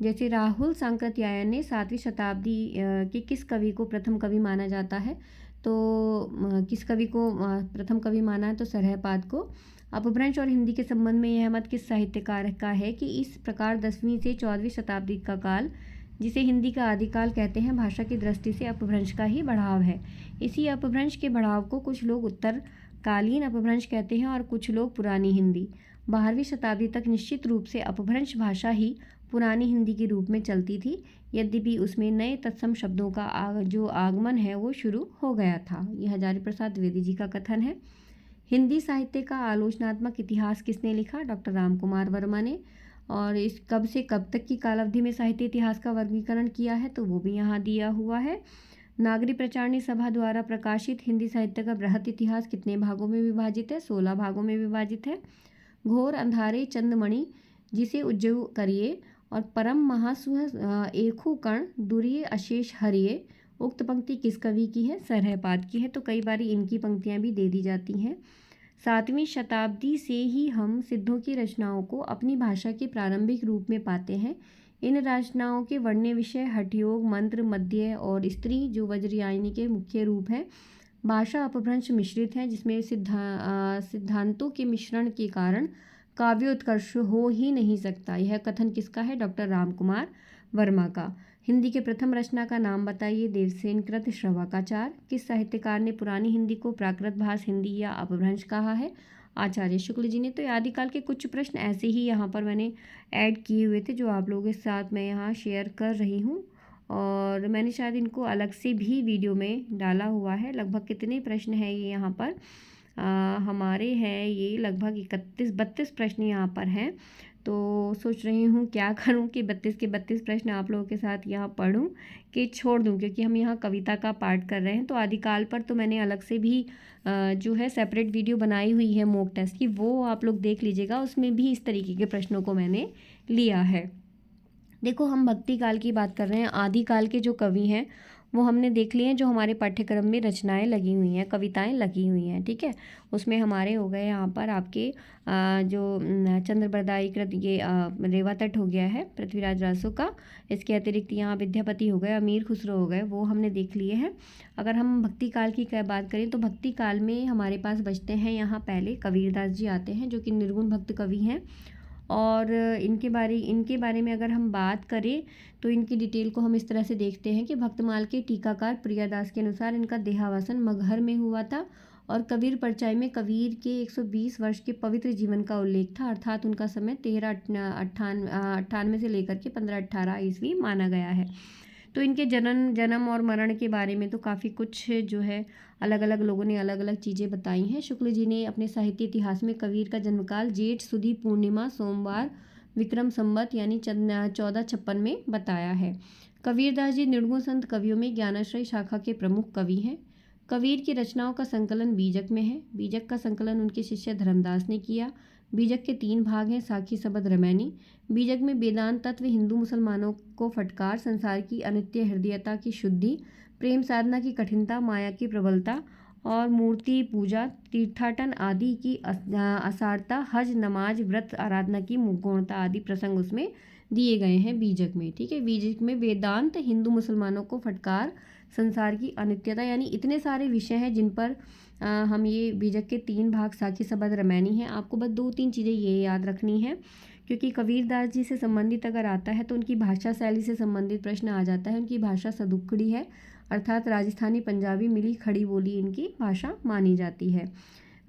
जैसे राहुल सांकृत्यायन ने 7वीं शताब्दी के किस कवि को प्रथम कवि माना जाता है, तो किस कवि को प्रथम कवि माना है, तो सरहपाद को। अपभ्रंश और हिंदी के संबंध में यह मत किस साहित्यकार का है कि इस प्रकार 10वीं से 14वीं शताब्दी का काल, जिसे हिंदी का आदिकाल कहते हैं, भाषा की दृष्टि से अपभ्रंश का ही बढ़ाव है। इसी अपभ्रंश के बढ़ाव को कुछ लोग उत्तरकालीन अपभ्रंश कहते हैं और कुछ लोग पुरानी हिंदी। 12वीं शताब्दी तक निश्चित रूप से अपभ्रंश भाषा ही पुरानी हिंदी के रूप में चलती थी, यद्यपि उसमें नए तत्सम शब्दों का जो आगमन है वो शुरू हो गया था। यह हजारी प्रसाद द्विवेदी जी का कथन है। हिंदी साहित्य का आलोचनात्मक इतिहास किसने लिखा, डॉक्टर राम कुमार वर्मा ने। और इस कब से कब तक की कालावधि में साहित्य इतिहास का वर्गीकरण किया है, तो वो भी यहाँ दिया हुआ है। नागरी प्रचारणी सभा द्वारा प्रकाशित हिंदी साहित्य का बृहत इतिहास कितने भागों में विभाजित है, 16 भागों में विभाजित है। घोर अंधारे चंदमणि जिसे उज्जव करिए, और परम महासुह एकु कण दुरिये अशेष हरिये, उक्त पंक्ति किस कवि की है, सरहपाद की है। तो कई बार इनकी पंक्तियाँ भी दे दी जाती हैं। 7वीं शताब्दी से ही हम सिद्धों की रचनाओं को अपनी भाषा के प्रारंभिक रूप में पाते हैं। इन रचनाओं के वर्ण्य विषय हठयोग, मंत्र, मध्य और स्त्री जो वज्रयायनी के मुख्य रूप हैं। भाषा अपभ्रंश मिश्रित है, जिसमें सिद्धांतों के मिश्रण के कारण काव्योत्कर्ष हो ही नहीं सकता। यह कथन किसका है, डॉक्टर राम कुमार वर्मा का। हिंदी के प्रथम रचना का नाम बताइए। देवसेन कृत श्रवकाचार। किस साहित्यकार ने पुरानी हिंदी को प्राकृत भाष हिंदी या अपभ्रंश कहा है? आचार्य शुक्ल जी ने। तो आदिकाल के कुछ प्रश्न ऐसे ही यहाँ पर मैंने ऐड किए हुए थे जो आप लोगों के साथ मैं यहाँ शेयर कर रही हूँ, और मैंने शायद इनको अलग से भी वीडियो में डाला हुआ है। लगभग कितने प्रश्न हैं ये यहाँ पर हमारे हैं, ये लगभग 31-32 प्रश्न यहाँ पर हैं। तो सोच रही हूँ क्या करूँ कि 32 के 32 प्रश्न आप लोगों के साथ यहाँ पढ़ूँ कि छोड़ दूँ, क्योंकि हम यहाँ कविता का पाठ कर रहे हैं। तो आदिकाल पर तो मैंने अलग से भी जो है सेपरेट वीडियो बनाई हुई है मॉक टेस्ट की, वो आप लोग देख लीजिएगा। उसमें भी इस तरीके के प्रश्नों को मैंने लिया है। देखो, हम भक्ति काल की बात कर रहे हैं। आदिकाल के जो कवि हैं वो हमने देख लिए हैं, जो हमारे पाठ्यक्रम में रचनाएं लगी हुई हैं, कविताएं लगी हुई हैं, ठीक है। उसमें हमारे हो गए यहाँ पर आपके जो चंद्रबरदाई कृत ये रेवा तट हो गया है पृथ्वीराज रासो का। इसके अतिरिक्त यहाँ विद्यापति हो गए, अमीर खुसरो हो गए, वो हमने देख लिए हैं। अगर हम भक्ति काल की बात करें तो भक्ति काल में हमारे पास बचते हैं यहाँ पहले कबीरदास जी आते हैं, जो कि निर्गुण भक्त कवि हैं। और इनके बारे में अगर हम बात करें तो इनकी डिटेल को हम इस तरह से देखते हैं कि भक्तमाल के टीकाकार प्रियादास के अनुसार इनका देहावसान मगहर में हुआ था, और कबीर परचाई में कबीर के 120 वर्ष के पवित्र जीवन का उल्लेख था, अर्थात उनका समय 1398 से लेकर के 1518 ईस्वी माना गया है। तो इनके जन्म और मरण के बारे में तो काफ़ी कुछ जो है अलग अलग लोगों ने अलग अलग चीज़ें बताई हैं। शुक्ल जी ने अपने साहित्य इतिहास में कबीर का जन्मकाल जेठ सुदी पूर्णिमा सोमवार विक्रम संवत यानी 1456 में बताया है। कबीरदास जी निर्गुण संत कवियों में ज्ञानाश्रय शाखा के प्रमुख कवि हैं। कबीर की रचनाओं का संकलन बीजक में है। बीजक का संकलन उनके शिष्य धर्मदास ने किया। बीजक के 3 भाग हैं, साखी सबद रमैनी। बीजक में वेदांत तत्व, हिंदू मुसलमानों को फटकार, संसार की अनित्य हृदयता की शुद्धि, प्रेम साधना की कठिनता, माया की प्रबलता और मूर्ति पूजा, तीर्थाटन आदि की असारता, हज नमाज व्रत आराधना की गौणता आदि प्रसंग उसमें दिए गए हैं बीजक में, ठीक है। बीजक में वेदांत, हिंदू मुसलमानों को फटकार, संसार की अनित्यता, यानी इतने सारे विषय हैं जिन पर हम ये बीजक के 3 भाग साखी सबद रमैनी हैं। आपको बस 2-3 चीज़ें ये याद रखनी है, क्योंकि कबीरदास जी से संबंधित अगर आता है तो उनकी भाषा शैली से संबंधित प्रश्न आ जाता है। उनकी भाषा सदुक्कड़ी है, अर्थात राजस्थानी पंजाबी मिली खड़ी बोली इनकी भाषा मानी जाती है।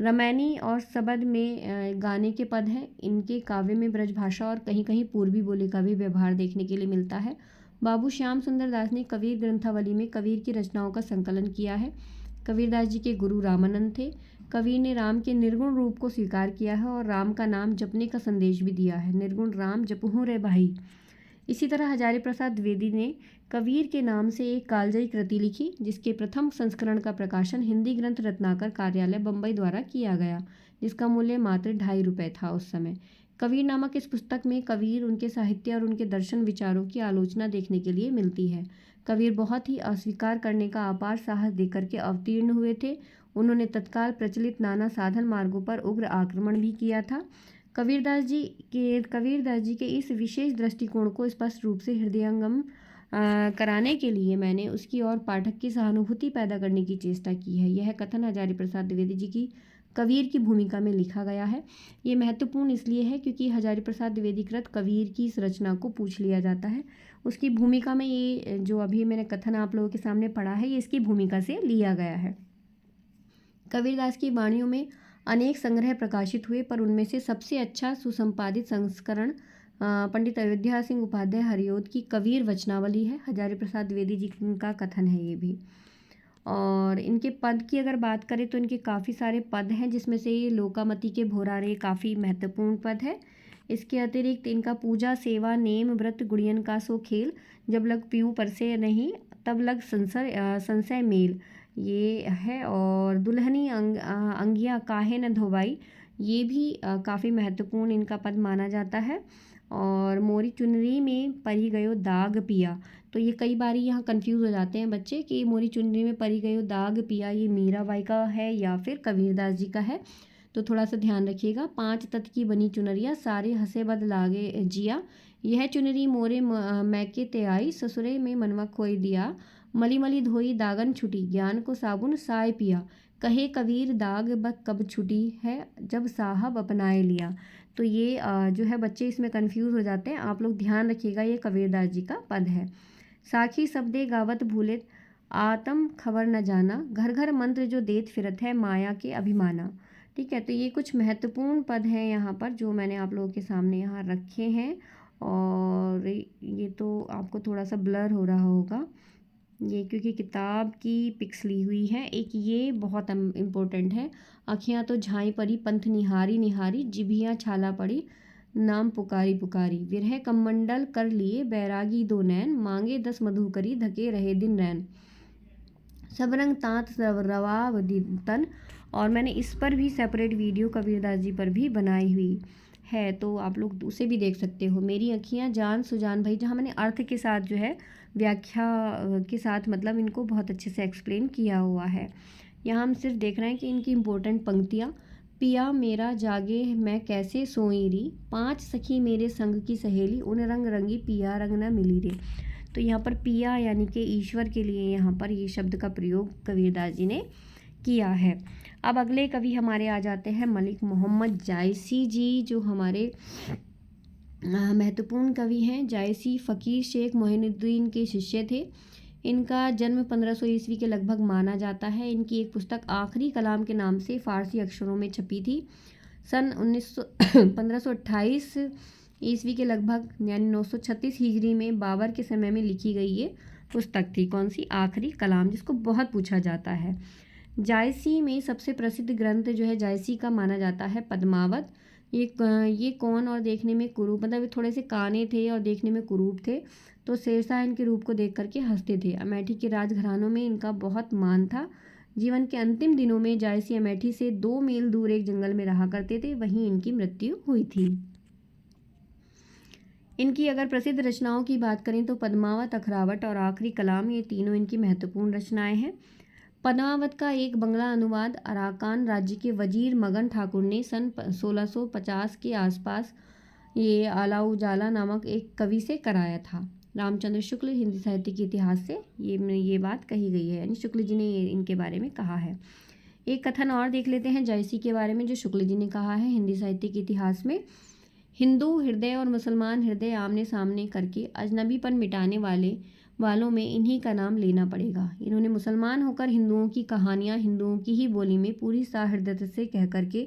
रमैनी और सबद में गाने के पद हैं। इनके काव्य में ब्रज भाषा और कहीं कहीं पूर्वी बोली का भी व्यवहार देखने के लिए मिलता है। बाबू श्याम सुंदर दास ने कबीर ग्रंथावली में कबीर की रचनाओं का संकलन किया है। कबीरदास जी के गुरु रामानंद थे। कबीर ने राम के निर्गुण रूप को स्वीकार किया है और राम का नाम जपने का संदेश भी दिया है। निर्गुण राम जपहूँ रे भाई। इसी तरह हजारी प्रसाद द्विवेदी ने कबीर के नाम से एक कालजयी कृति लिखी, जिसके प्रथम संस्करण का प्रकाशन हिंदी ग्रंथ रत्नाकर कार्यालय बम्बई द्वारा किया गया, जिसका मूल्य मात्र 2.5 रुपये था उस समय। कबीर नामक इस पुस्तक में कबीर, उनके साहित्य और उनके दर्शन विचारों की आलोचना देखने के लिए मिलती है। कबीर बहुत ही अस्वीकार करने का अपार साहस देकर के अवतीर्ण हुए थे। उन्होंने तत्काल प्रचलित नाना साधन मार्गों पर उग्र आक्रमण भी किया था। कबीरदास जी के इस विशेष दृष्टिकोण को स्पष्ट रूप से हृदयंगम कराने के लिए मैंने उसकी और पाठक की सहानुभूति पैदा करने की चेष्टा की है। यह कथन हजारी प्रसाद द्विवेदी जी की कबीर की भूमिका में लिखा गया है। ये महत्वपूर्ण इसलिए है क्योंकि हजारी प्रसाद द्विवेदी कृत कबीर की इस रचना को पूछ लिया जाता है। उसकी भूमिका में ये जो अभी मैंने कथन आप लोगों के सामने पढ़ा है, ये इसकी भूमिका से लिया गया है। कबीरदास की वाणियों में अनेक संग्रह प्रकाशित हुए, पर उनमें से सबसे अच्छा सुसंपादित संस्करण पंडित अयोध्या सिंह उपाध्याय हरिओद की कबीर वचनावली है। हजारी प्रसाद द्विवेदी जी का कथन है ये भी। और इनके पद की अगर बात करें तो इनके काफ़ी सारे पद हैं, जिसमें से ये लोकामती के भोरारे काफ़ी महत्वपूर्ण पद है। इसके अतिरिक्त इनका पूजा सेवा नेम व्रत गुड़ियन का सो खेल, जब लग पीऊँ परसे नहीं तब लग संशय मेल, ये है। और दुल्हनी अंगिया काहे न धोवाई, ये भी काफ़ी महत्वपूर्ण इनका पद माना जाता है। और मोरी चुनरी में परी गयो दाग पिया, तो ये कई बार यहाँ कंफ्यूज हो जाते हैं बच्चे कि मोरी चुनरी में परी गयो दाग पिया ये मीराबाई का है या फिर कबीरदास जी का है, तो थोड़ा सा ध्यान रखिएगा। 5 तत की बनी चुनरिया सारे हंसे बद लागे जिया, यह चुनरी मोरे मैके ते आई ससुरे में मनवा खोई दिया, मली मली धोई दागन छुटी ज्ञान को साबुन साय पिया, कहे कबीर दाग बक कब छुटी है जब साहब अपनाए लिया। तो ये जो है बच्चे इसमें कंफ्यूज हो जाते हैं, आप लोग ध्यान रखिएगा, ये कबीरदास जी का पद है। साखी शब्दे गावत भूलित आत्म खबर न जाना, घर घर मंत्र जो देत फिरत है माया के अभिमाना। ठीक है, तो ये कुछ महत्वपूर्ण पद हैं यहाँ पर जो मैंने आप लोगों के सामने यहाँ रखे हैं। और ये तो आपको थोड़ा सा ब्लर हो रहा होगा ये, क्योंकि किताब की पिक्स ली हुई है। एक ये बहुत इम्पोर्टेंट है, आँखियाँ तो झाई परी पंथ निहारी निहारी, जिभियाँ छाला पड़ी नाम पुकारी पुकारी, विरह कमंडल कर लिए बैरागी दो नैन, मांगे 10 मधुकरी धके रहे दिन रैन, सब रंग तात रवा तन। और मैंने इस पर भी सेपरेट वीडियो कबीरदास जी पर भी बनाई हुई है, तो आप लोग उसे भी देख सकते हो। मेरी अखियाँ जान सुजान भाई, जहाँ मैंने अर्थ के साथ जो है व्याख्या के साथ मतलब इनको बहुत अच्छे से एक्सप्लेन किया हुआ है। यहाँ हम सिर्फ देख रहे हैं कि इनकी इम्पोर्टेंट पंक्तियाँ। पिया मेरा जागे मैं कैसे सोई री, 5 सखी मेरे संग की सहेली, उन रंग रंगी पिया रंग न मिली रे। तो यहाँ पर पिया यानी कि ईश्वर के लिए यहाँ पर ये शब्द का प्रयोग कबीरदास जी ने किया है। अब अगले कवि हमारे आ जाते हैं मलिक मोहम्मद जायसी जी, जो हमारे महत्वपूर्ण कवि हैं। जायसी फ़कीर शेख मोइनुद्दीन के शिष्य थे। इनका जन्म 1500 ईस्वी के लगभग माना जाता है। इनकी एक पुस्तक आखिरी कलाम के नाम से फ़ारसी अक्षरों में छपी थी। सन 1528 ईस्वी के लगभग यानी 936 हिजरी में बाबर के समय में लिखी गई ये पुस्तक थी। कौन सी? आखिरी कलाम, जिसको बहुत पूछा जाता है। जायसी में सबसे प्रसिद्ध ग्रंथ जो है जायसी का माना जाता है पद्मावत। ये कौन और देखने में कुरूप, मतलब ये थोड़े से काने थे और देखने में कुरूप थे, तो शेरशाह इनके रूप को देख करके हंसते थे। अमेठी के राजघरानों में इनका बहुत मान था। जीवन के अंतिम दिनों में जायसी अमेठी से 2 मील दूर एक जंगल में रहा करते थे, वहीं इनकी मृत्यु हुई थी। इनकी अगर प्रसिद्ध रचनाओं की बात करें तो पद्मावत, अखरावट और आखिरी कलाम, ये तीनों इनकी महत्वपूर्ण रचनाएं हैं। पद्मावत का एक बंगला अनुवाद अराकान राज्य के वजीर मगन ठाकुर ने सन 1650 के आसपास ये आला उजाला नामक एक कवि से कराया था। रामचंद्र शुक्ल हिंदी साहित्य के इतिहास से ये बात कही गई है, यानी शुक्ल जी ने इनके बारे में कहा है। एक कथन और देख लेते हैं जायसी के बारे में, जो शुक्ल जी ने कहा है हिंदी साहित्य के इतिहास में। हिंदू हृदय और मुसलमान हृदय आमने सामने करके अजनबीपन मिटाने वालों में इन्हीं का नाम लेना पड़ेगा। इन्होंने मुसलमान होकर हिंदुओं की कहानियाँ हिंदुओं की ही बोली में पूरी सहृदयता से कह करके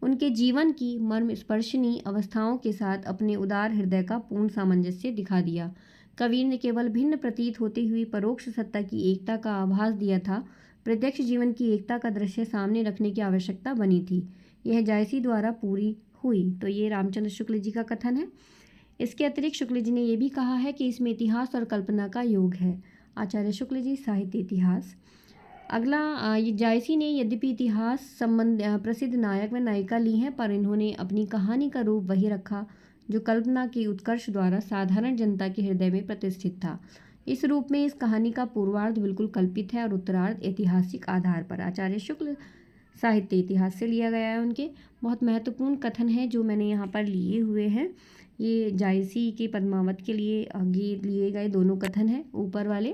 उनके जीवन की मर्म स्पर्शनीय अवस्थाओं के साथ अपने उदार हृदय का पूर्ण सामंजस्य दिखा दिया। कबीर ने केवल भिन्न प्रतीत होती हुई परोक्ष सत्ता की एकता का आभास दिया था, प्रत्यक्ष जीवन की एकता का दृश्य सामने रखने की आवश्यकता बनी थी। यह जायसी द्वारा पूरी हुई। तो ये रामचंद्र शुक्ल जी का कथन है। इसके अतिरिक्त शुक्ल जी ने यह भी कहा है कि इसमें इतिहास और कल्पना का योग है। आचार्य शुक्ल जी, साहित्य इतिहास। अगला, ये जायसी ने यद्यपि इतिहास संबंध प्रसिद्ध नायक व नायिका ली हैं, पर इन्होंने अपनी कहानी का रूप वही रखा जो कल्पना के उत्कर्ष द्वारा साधारण जनता के हृदय में प्रतिष्ठित था। इस रूप में इस कहानी का पूर्वार्ध बिल्कुल कल्पित है और उत्तरार्ध ऐतिहासिक आधार पर आचार्य शुक्ल साहित्य इतिहास से लिया गया है। उनके बहुत महत्वपूर्ण कथन हैं जो मैंने यहाँ पर लिए हुए हैं। ये जायसी के पद्मावत के लिए आगे लिए गए दोनों कथन हैं ऊपर वाले।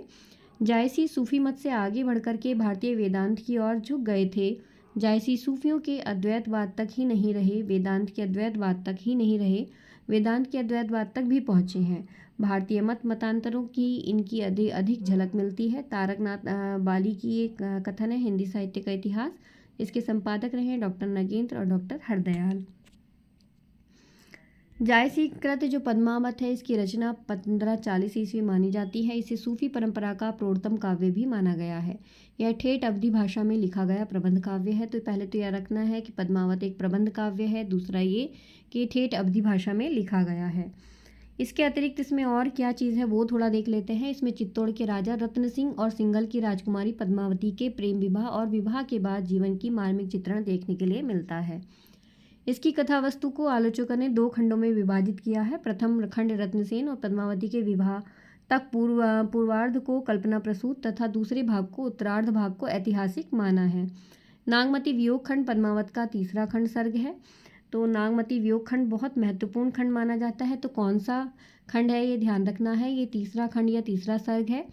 जायसी सूफी मत से आगे बढ़कर के भारतीय वेदांत की ओर झुक गए थे। जायसी सूफियों के अद्वैतवाद तक ही नहीं रहे, वेदांत के अद्वैतवाद तक ही नहीं रहे, वेदांत के अद्वैतवाद तक भी पहुँचे हैं। भारतीय मतांतरों की इनकी अधिक झलक मिलती है। तारकनाथ बाली की एक कथन है हिंदी साहित्य का इतिहास। इसके संपादक रहे डॉक्टर नगेंद्र और डॉक्टर हरदयाल। जायसी कृत जो पद्मावत है, इसकी रचना 1540 ईस्वी मानी जाती है। इसे सूफी परंपरा का प्रौढ़तम काव्य भी माना गया है। यह ठेठ अवधी भाषा में लिखा गया प्रबंध काव्य है। तो पहले तो यह रखना है कि पद्मावत एक प्रबंध काव्य है, दूसरा ये कि ठेठ अवधी भाषा में लिखा गया है। इसके अतिरिक्त इसमें और क्या चीज़ है वो थोड़ा देख लेते हैं। इसमें चित्तौड़ के राजा रत्न सिंह और सिंघल की राजकुमारी पद्मावती के प्रेम विवाह और विवाह के बाद जीवन की मार्मिक चित्रण देखने के लिए मिलता है। इसकी कथा वस्तु को आलोचकों ने 2 खंडों में विभाजित किया है। प्रथम खंड रत्नसेन और पद्मावती के विवाह तक पूर्वार्ध को कल्पना प्रसूत तथा दूसरे भाग को उत्तरार्ध भाग को ऐतिहासिक माना है। नागमती वियोग खंड पद्मावत का तीसरा खंड सर्ग है। तो नागमती वियोग खंड बहुत महत्वपूर्ण खंड माना जाता है। तो कौन सा खंड है ये ध्यान रखना है, ये तीसरा खंड या तीसरा सर्ग है।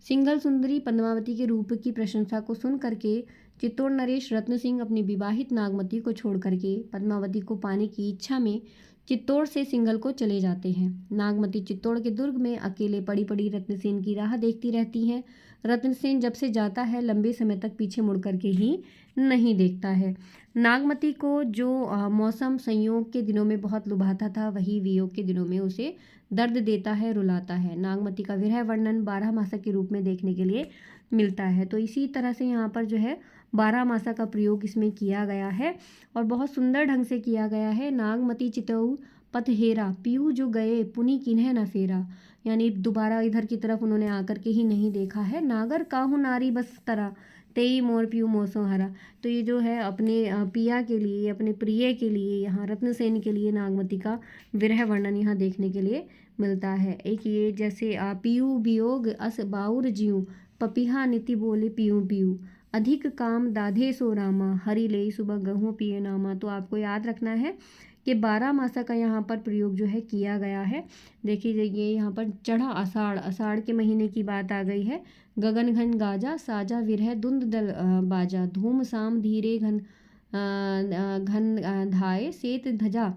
सिंघल सुंदरी पद्मावती के रूप की प्रशंसा को सुन करके चित्तौड़ नरेश रत्न सिंह अपनी विवाहित नागमती को छोड़ करके पद्मावती को पाने की इच्छा में चित्तौड़ से सिंघल को चले जाते हैं। नागमती चित्तौड़ के दुर्ग में अकेले पड़ी पड़ी रत्नसेन की राह देखती रहती हैं। रत्नसेन जब से जाता है लंबे समय तक पीछे मुड़ करके ही नहीं देखता है। नागमती को जो मौसम संयोग के दिनों में बहुत लुभाता था, वही वियोग के दिनों में उसे दर्द देता है, रुलाता है। नागमती का विरह वर्णन 12 मासा के रूप में देखने के लिए मिलता है। तो इसी तरह से यहाँ पर जो है 12 मासा का प्रयोग इसमें किया गया है और बहुत सुंदर ढंग से किया गया है। नागमती चितऊ पथ हेरा, पीयू जो गए पुनि किन्हे न फेरा, यानी दोबारा इधर की तरफ उन्होंने आकर के ही नहीं देखा है। नागर काहू नारी बस तरा, तेई मोर पियू मोसो हरा। तो ये जो है अपने पिया के लिए, अपने प्रिय के लिए, यहाँ रत्नसेन के लिए नागमती का विरह वर्णन यहाँ देखने के लिए मिलता है। एक ये जैसे पियू वियोग अस बाउर जियू, पपिहा नीति बोले पियू पियू, अधिक काम दाधे सो रामा, हरि ले सुबह गहूँ पिए नामा। तो आपको याद रखना है कि 12 मासा का यहाँ पर प्रयोग जो है किया गया है। देखिए ये यहाँ पर चढ़ा आषाढ़, आषाढ़ के महीने की बात आ गई है। गगन घन गाजा, साजा विरह धुंध दल बाजा, धूम साम धीरे घन घन धाये, सेत धजा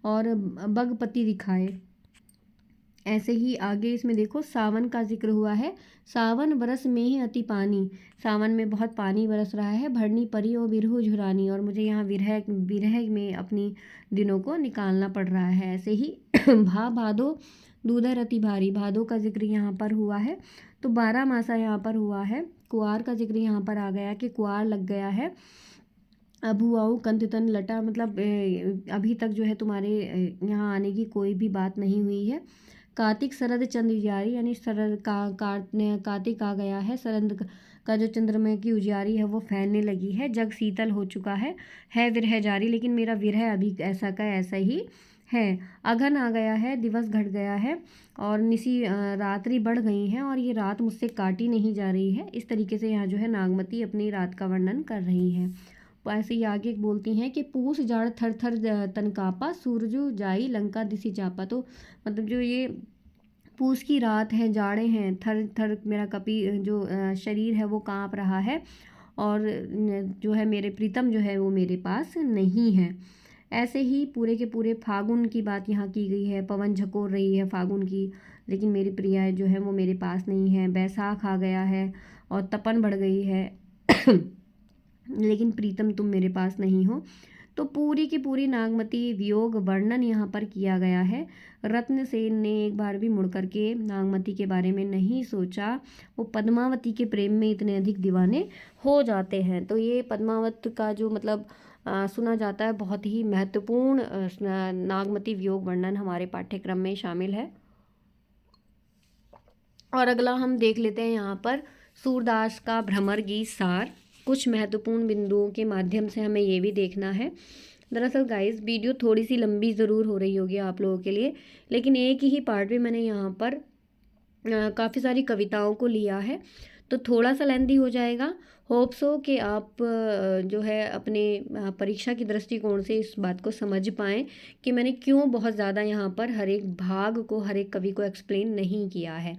और बगपति दिखाए। ऐसे ही आगे इसमें देखो सावन का जिक्र हुआ है। सावन बरस में ही अति पानी, सावन में बहुत पानी बरस रहा है। भरनी परी और बिरहु झुरानी, और मुझे यहाँ विरह विरह में अपनी दिनों को निकालना पड़ रहा है। ऐसे ही भादो दूधर अति भारी, भादो का जिक्र यहाँ पर हुआ है। तो 12 मासा यहाँ पर हुआ है। कुआर का जिक्र यहाँ पर आ गया कि कुआर लग गया है। अभुआऊ कंततन लटा, मतलब अभी तक जो है तुम्हारे यहाँ आने की कोई भी बात नहीं हुई है। कार्तिक शरद चंद्र उजियारी, यानी शरद कार्तिक आ गया है। शरद का जो चंद्रमा की उजियारी है वो फैलने लगी है। जग शीतल हो चुका है विरह जारी, लेकिन मेरा विरह अभी ऐसा का ऐसा ही है। अघन आ गया है, दिवस घट गया है और निसी रात्रि बढ़ गई है और ये रात मुझसे काटी नहीं जा रही है। इस तरीके से यहाँ जो है नागमती अपनी रात का वर्णन कर रही है। ऐसे ही आगे बोलती हैं कि पूस जाड़ थर थर तन कापा, सूरजू जाई लंका दिसी चापा। तो मतलब जो ये पूस की रात है, जाड़े हैं, थर थर मेरा कपी जो शरीर है वो काँप रहा है और जो है मेरे प्रीतम जो है वो मेरे पास नहीं है। ऐसे ही पूरे के पूरे फागुन की बात यहाँ की गई है। पवन झकोर रही है फागुन की, लेकिन मेरी प्रिया जो है वो मेरे पास नहीं है। बैसाख आ गया है और तपन बढ़ गई है लेकिन प्रीतम तुम मेरे पास नहीं हो। तो पूरी की पूरी नागमती वियोग वर्णन यहाँ पर किया गया है। रत्नसेन ने एक बार भी मुड़ करके नागमती के बारे में नहीं सोचा। वो पद्मावती के प्रेम में इतने अधिक दीवाने हो जाते हैं। तो ये पद्मावत का जो मतलब सुना जाता है, बहुत ही महत्वपूर्ण नागमती वियोग वर्णन हमारे पाठ्यक्रम में शामिल है। और अगला हम देख लेते हैं यहाँ पर सूरदास का भ्रमर गीत सार। कुछ महत्वपूर्ण बिंदुओं के माध्यम से हमें ये भी देखना है। दरअसल गाइस वीडियो थोड़ी सी लंबी ज़रूर हो रही होगी आप लोगों के लिए, लेकिन एक ही पार्ट में मैंने यहाँ पर काफ़ी सारी कविताओं को लिया है, तो थोड़ा सा लेंथी हो जाएगा। होप सो कि आप जो है अपने परीक्षा की दृष्टिकोण से इस बात को समझ पाएँ कि मैंने क्यों बहुत ज़्यादा यहाँ पर हर एक भाग को, हर एक कवि को एक्सप्लेन नहीं किया है।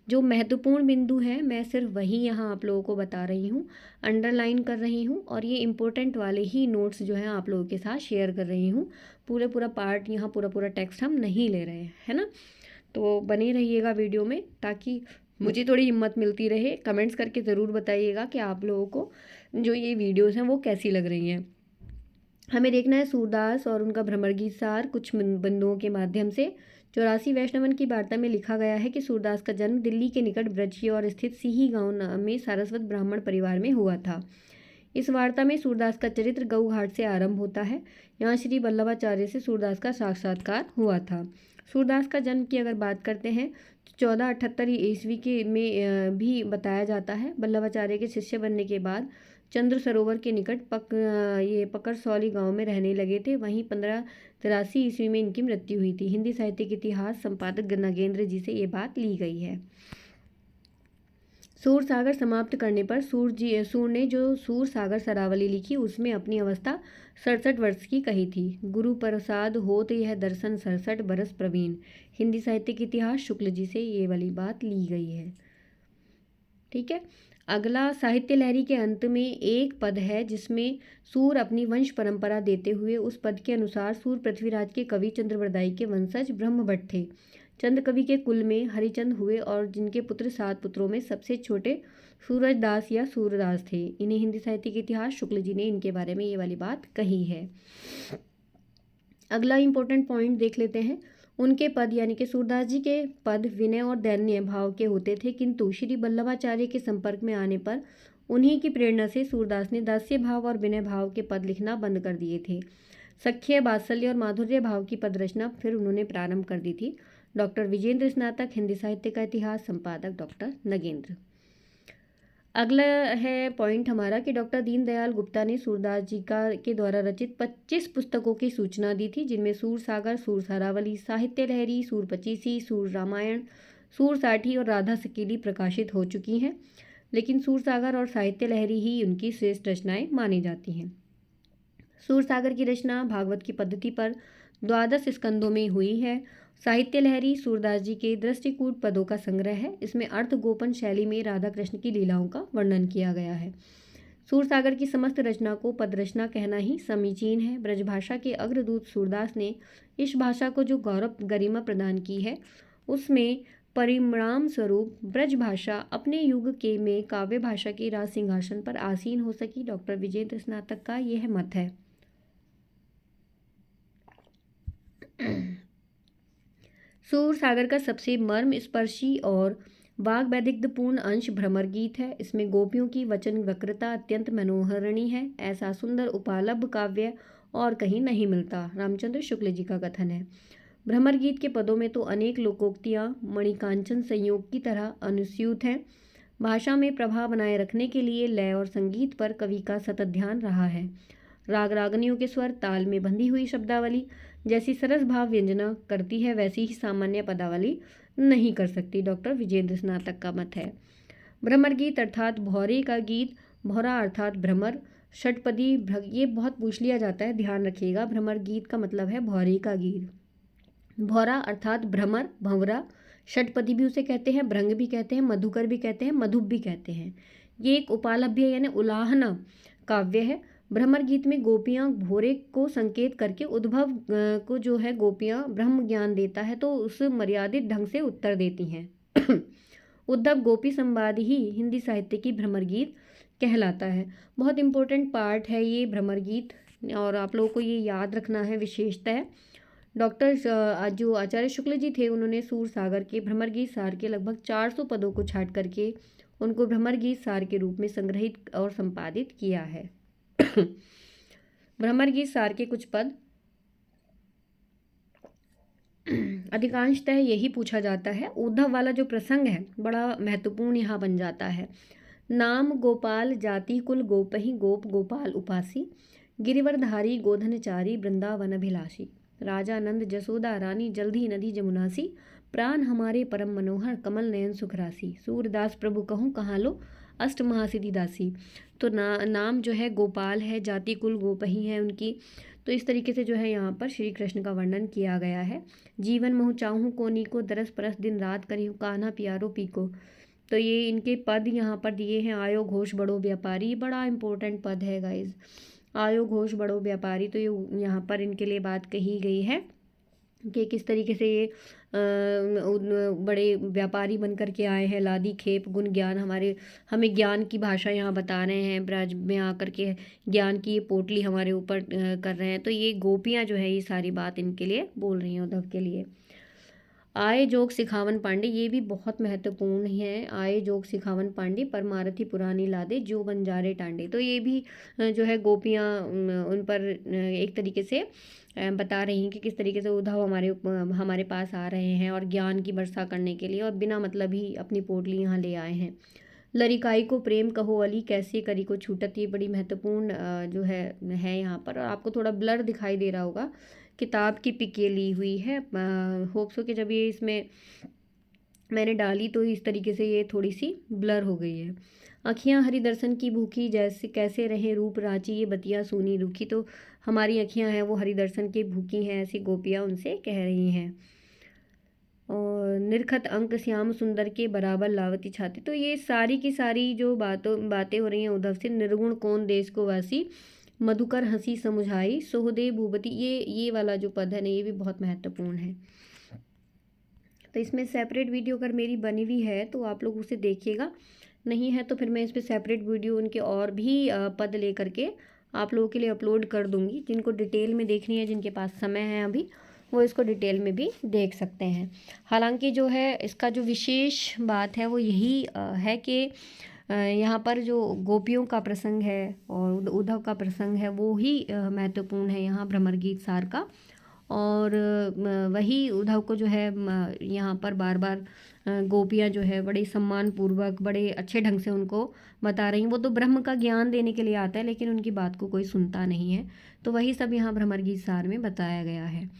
जो महत्वपूर्ण बिंदु हैं मैं सिर्फ वही यहाँ आप लोगों को बता रही हूँ, अंडरलाइन कर रही हूँ और ये इम्पोर्टेंट वाले ही नोट्स जो हैं आप लोगों के साथ शेयर कर रही हूँ। पूरा पार्ट यहाँ पूरा टेक्स्ट हम नहीं ले रहे हैं, है ना। तो बने रहिएगा वीडियो में ताकि मुझे थोड़ी हिम्मत मिलती रहे। कमेंट्स करके ज़रूर बताइएगा कि आप लोगों को जो ये वीडियोज़ हैं वो कैसी लग रही हैं। हमें देखना है सूरदास और उनका भ्रमर गीत सार कुछ बिंदुओं के माध्यम से। 84 वैष्णवन की वार्ता में लिखा गया है कि सूरदास का जन्म दिल्ली के निकट ब्रज की ओर स्थित सिही गांव में सारस्वत ब्राह्मण परिवार में हुआ था। इस वार्ता में सूरदास का चरित्र गऊ घाट से आरंभ होता है। यहाँ श्री वल्लभाचार्य से सूरदास का साक्षात्कार हुआ था। सूरदास का जन्म की अगर बात करते हैं तो 1478 ईस्वी के में भी बताया जाता है। वल्लभाचार्य के शिष्य बनने के बाद चंद्र सरोवर के निकट पकरसौली गांव में रहने लगे थे। वहीं 1583 ईस्वी में इनकी मृत्यु हुई थी। हिंदी साहित्य के इतिहास संपादक नगेंद्र जी से ये बात ली गई है। सूर सागर समाप्त करने पर सूर ने जो सूर सागर सरावली लिखी उसमें अपनी अवस्था 67 वर्ष की कही थी। गुरु प्रसाद होत यह दर्शन 67 बरस प्रवीण। हिंदी साहित्य के इतिहास शुक्ल जी से ये वाली बात ली गई है। ठीक है। अगला साहित्य लहरी के अंत में एक पद है जिसमें सूर अपनी वंश परंपरा देते हुए उस पद के अनुसार सूर पृथ्वीराज के कवि चंद्रबरदाई के वंशज ब्रह्मभट्ट थे। चंद कवि के कुल में हरिचंद हुए और जिनके पुत्र 7 पुत्रों में सबसे छोटे सूरजदास या सूरदास थे। इन्हें हिंदी साहित्य के इतिहास शुक्ल जी ने इनके बारे में ये वाली बात कही है। अगला इंपॉर्टेंट पॉइंट देख लेते हैं। उनके पद यानी कि सूरदास जी के पद विनय और दैन्य भाव के होते थे, किंतु श्री वल्लभाचार्य के संपर्क में आने पर उन्हीं की प्रेरणा से सूरदास ने दास्य भाव और विनय भाव के पद लिखना बंद कर दिए थे। सख्य, वात्सल्य और माधुर्य भाव की पद रचना फिर उन्होंने प्रारंभ कर दी थी। डॉक्टर विजेंद्र स्नातक, हिंदी साहित्य का इतिहास, संपादक डॉक्टर नगेंद्र। अगला है पॉइंट हमारा कि डॉक्टर दीनदयाल गुप्ता ने सूरदास जी के द्वारा रचित 25 पुस्तकों की सूचना दी थी, जिनमें सूर सागर, सूर सारावली, साहित्य लहरी, सूर पचीसी, सूर रामायण, सूर साठी और राधा सकीली प्रकाशित हो चुकी हैं, लेकिन सूर सागर और साहित्य लहरी ही उनकी श्रेष्ठ रचनाएं मानी जाती हैं। सूर सागर की रचना भागवत की पद्धति पर 12 स्कंदों में हुई है। साहित्य लहरी सूरदास जी के दृष्टिकूट पदों का संग्रह है। इसमें अर्थ गोपन शैली में राधा कृष्ण की लीलाओं का वर्णन किया गया है। सूर सागर की समस्त रचना को पद रचना कहना ही समीचीन है। ब्रजभाषा के अग्रदूत सूरदास ने इस भाषा को जो गौरव गरिमा प्रदान की है, उसमें परिणाम स्वरूप ब्रजभाषा अपने युग के में काव्य भाषा की राज सिंहासन पर आसीन हो सकी। डॉक्टर विजेंद्र स्नातक का यह मत है। सूर सागर का सबसे मर्म स्पर्शी और वाग वैदिग्ध्यपूर्ण अंश भ्रमर गीत है। इसमें गोपियों की वचन वक्रता अत्यंत मनोहरणी है। ऐसा सुंदर उपालब्ध काव्य और कहीं नहीं मिलता, रामचंद्र शुक्ल जी का कथन है। भ्रमर गीत के पदों में तो अनेक लोकोक्तियाँ मणिकांचन संयोग की तरह अनुस्यूत हैं। भाषा में प्रभाव बनाए रखने के लिए लय और संगीत पर कवि का सतत ध्यान रहा है। राग रागनियों के स्वर ताल में बंधी हुई शब्दावली जैसी सरस भाव व्यंजना करती है, वैसी ही सामान्य पदावली नहीं कर सकती। डॉक्टर विजेंद्र स्नातक का मत है। भ्रमर गीत अर्थात भौरे का गीत, भौरा अर्थात भ्रमर, षटपदी ये बहुत पूछ लिया जाता है, ध्यान रखिएगा। भ्रमर गीत का मतलब है भौरे का गीत। भौरा अर्थात भ्रमर, भंवरा, षटपदी भी उसे कहते हैं, भृंग भी कहते हैं, मधुकर भी कहते हैं, मधुप भी कहते हैं। ये एक उपालभ्य यानी उलाहना काव्य है। भ्रमर गीत में गोपियाँ भोरे को संकेत करके उद्भव को जो है गोपियाँ ब्रह्म ज्ञान देता है तो उस मर्यादित ढंग से उत्तर देती हैं। उद्धव गोपी संवाद ही हिंदी साहित्य की भ्रमर गीत कहलाता है। बहुत इंपॉर्टेंट पार्ट है ये भ्रमर गीत और आप लोगों को ये याद रखना है विशेषतः। डॉक्टर जो आचार्य शुक्ल जी थे उन्होंने सूर सागर के भ्रमर गीत सार के लगभग 400 पदों को छाट करके उनको भ्रमर गीत सार के रूप में संग्रहित और संपादित किया है। भ्रमर गीत सार के कुछ पद अधिकांशतः यही पूछा जाता है। उद्धव वाला जो प्रसंग है बड़ा महत्वपूर्ण यहाँ बन जाता है। नाम गोपाल जाति कुल गोपहि गोप गोपाल उपासी, गिरिवरधारी गोधनचारी वृंदावन अभिलाषी, राजा नंद जसोदा रानी जल्दी नदी जमुनासी, प्राण हमारे परम मनोहर कमल नयन सुखरासी, सूरदास प्रभु कहूँ कहाँ लो अष्ट महासिद्धि दासी। तो नाम जो है गोपाल है, जाति कुल गोपही है उनकी। तो इस तरीके से जो है यहाँ पर श्री कृष्ण का वर्णन किया गया है। जीवन महु चाहूँ कोनी को, दरस परस दिन रात करी कान्हा पियारो पीको। तो ये इनके पद यहाँ पर दिए हैं। आयो घोष बड़ो व्यापारी, बड़ा इंपॉर्टेंट पद है गाइज। आयो घोष बड़ो व्यापारी, तो ये यहाँ पर इनके लिए बात कही गई है कि किस तरीके से ये बड़े व्यापारी बन कर के आए हैं। लादी खेप गुण ज्ञान हमें ज्ञान की भाषा यहाँ बता रहे हैं। ब्रज में आकर के ज्ञान की ये पोटली हमारे ऊपर कर रहे हैं। तो ये गोपियाँ जो है ये सारी बात इनके लिए बोल रही हैं, उद्धव के लिए। आए जोग सिखावन पांडे, ये भी बहुत महत्वपूर्ण है। आए जोग सिखावन पांडे, परमारथी पुरानी लादे जो बंजारे टांडे। तो ये भी जो है गोपियाँ उन पर एक तरीके से बता रही हैं कि किस तरीके से उद्धव हमारे पास आ रहे हैं और ज्ञान की वर्षा करने के लिए, और बिना मतलब ही अपनी पोटली यहाँ ले आए हैं। लरिकाई को प्रेम कहो अली, कैसे करी को छूटत, ये बड़ी महत्वपूर्ण जो है यहाँ पर। और आपको थोड़ा ब्लर दिखाई दे रहा होगा, किताब की पिक ये ली हुई है। होप्सो कि जब ये इसमें मैंने डाली तो इस तरीके से ये थोड़ी सी ब्लर हो गई है। अखियाँ हरि दर्शन की भूखी, जैसे कैसे रहे रूप रांची, ये बतिया सूनी रूखी। तो हमारी अखियाँ हैं वो हरि दर्शन की भूखी हैं, ऐसी गोपियाँ उनसे कह रही हैं। और निरखत अंक श्याम सुंदर के बराबर लावती छाती। तो ये सारी की सारी जो बातें हो रही हैं उद्धव से। निर्गुण कौन देश को वासी, मधुकर हंसी समुझाई, सोहदे भूपति, ये वाला जो पद है ना, ये भी बहुत महत्वपूर्ण है। तो इसमें सेपरेट वीडियो अगर मेरी बनी हुई है तो आप लोग उसे देखिएगा, नहीं है तो फिर मैं इस पर सेपरेट वीडियो उनके और भी पद ले करके आप लोगों के लिए अपलोड कर दूंगी। जिनको डिटेल में देखनी है, जिनके पास समय है अभी, वो इसको डिटेल में भी देख सकते हैं। हालांकि जो है इसका जो विशेष बात है वो यही है कि यहाँ पर जो गोपियों का प्रसंग है और उद्धव का प्रसंग है वो ही महत्वपूर्ण है यहाँ भ्रमर गीत सार का। और वही उद्धव को जो है यहाँ पर बार बार गोपियाँ जो है बड़े सम्मान पूर्वक बड़े अच्छे ढंग से उनको बता रही हैं। वो तो ब्रह्म का ज्ञान देने के लिए आता है, लेकिन उनकी बात को कोई सुनता नहीं है। तो वही सब यहाँ भ्रमर गीत सार में बताया गया है।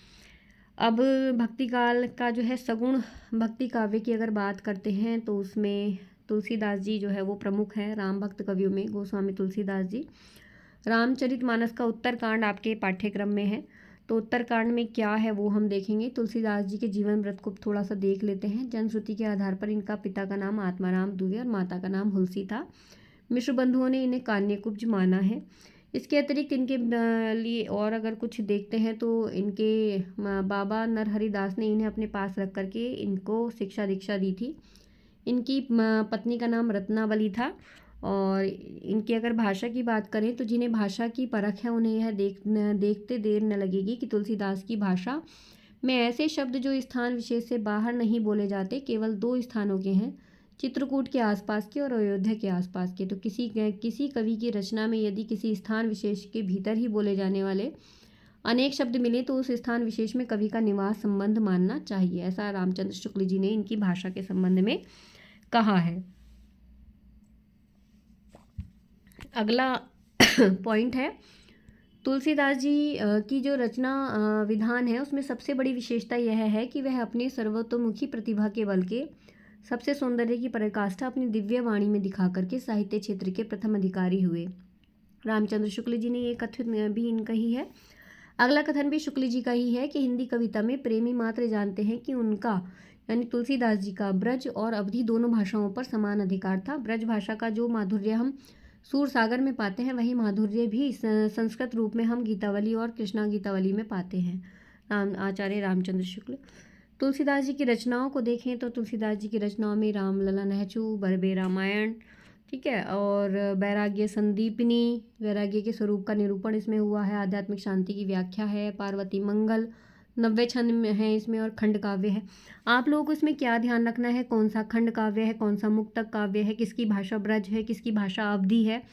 अब भक्ति काल का जो है सगुण भक्ति काव्य की अगर बात करते हैं तो उसमें तुलसीदास जी जो है वो प्रमुख हैं राम भक्त कवियों में, गोस्वामी तुलसीदास जी। रामचरितमानस का उत्तरकांड आपके पाठ्यक्रम में है, तो उत्तरकांड में क्या है वो हम देखेंगे। तुलसीदास जी के जीवन व्रत को थोड़ा सा देख लेते हैं। जनश्रुति के आधार पर इनका पिता का नाम आत्माराम दुबे और माता का नाम हुलसी था। मिश्र बंधुओं ने इन्हें कान्यकुब्ज माना है। इसके अतिरिक्त इनके लिए और अगर कुछ देखते हैं तो इनके बाबा नरहरि दास ने इन्हें अपने पास रख करके इनको शिक्षा दीक्षा दी थी। इनकी पत्नी का नाम रत्नावली था। और इनकी अगर भाषा की बात करें तो जिन्हें भाषा की परख है उन्हें यह देखते देर न लगेगी कि तुलसीदास की भाषा में ऐसे शब्द जो स्थान विशेष से बाहर नहीं बोले जाते केवल दो स्थानों के हैं, चित्रकूट के आसपास के और अयोध्या के आसपास के। तो किसी कवि की रचना में यदि किसी स्थान विशेष के भीतर ही बोले जाने वाले अनेक शब्द मिले तो उस स्थान विशेष में कवि का निवास संबंध मानना चाहिए, ऐसा रामचंद्र शुक्ल जी ने इनकी भाषा के संबंध में कहा है। अगला पॉइंट है तुलसीदास जी की जो रचना विधान है उसमें सबसे बड़ी विशेषता यह है कि वह अपने सर्वतोमुखी प्रतिभा के बल के सबसे सौंदर्य की पराकाष्ठा अपनी दिव्य वाणी में दिखा करके साहित्य क्षेत्र के प्रथम अधिकारी हुए। रामचंद्र शुक्ल जी ने ये कथन भी इनका ही है। अगला कथन भी शुक्ल जी का ही है कि हिंदी कविता में प्रेमी मात्र जानते हैं कि उनका यानी तुलसीदास जी का ब्रज और अवधी दोनों भाषाओं पर समान अधिकार था। ब्रज भाषा का जो माधुर्य हम सूर सागर में पाते हैं वही माधुर्य भी संस्कृत रूप में हम गीतावली और कृष्णा गीतावली में पाते हैं। आचार्य रामचंद्र शुक्ल। तुलसीदास जी की रचनाओं को देखें तो तुलसीदास जी की रचनाओं में रामलला नहचू, बरबे रामायण, ठीक है, और वैराग्य संदीपनी, वैराग्य के स्वरूप का निरूपण इसमें हुआ है। आध्यात्मिक शांति की व्याख्या है। पार्वती मंगल 90 छंद में है इसमें और खंड काव्य है। आप लोगों को इसमें क्या ध्यान रखना है, कौन सा खंड काव्य है, कौन सा मुक्तक काव्य है, किसकी भाषा ब्रज है, किसकी भाषा अवधी है,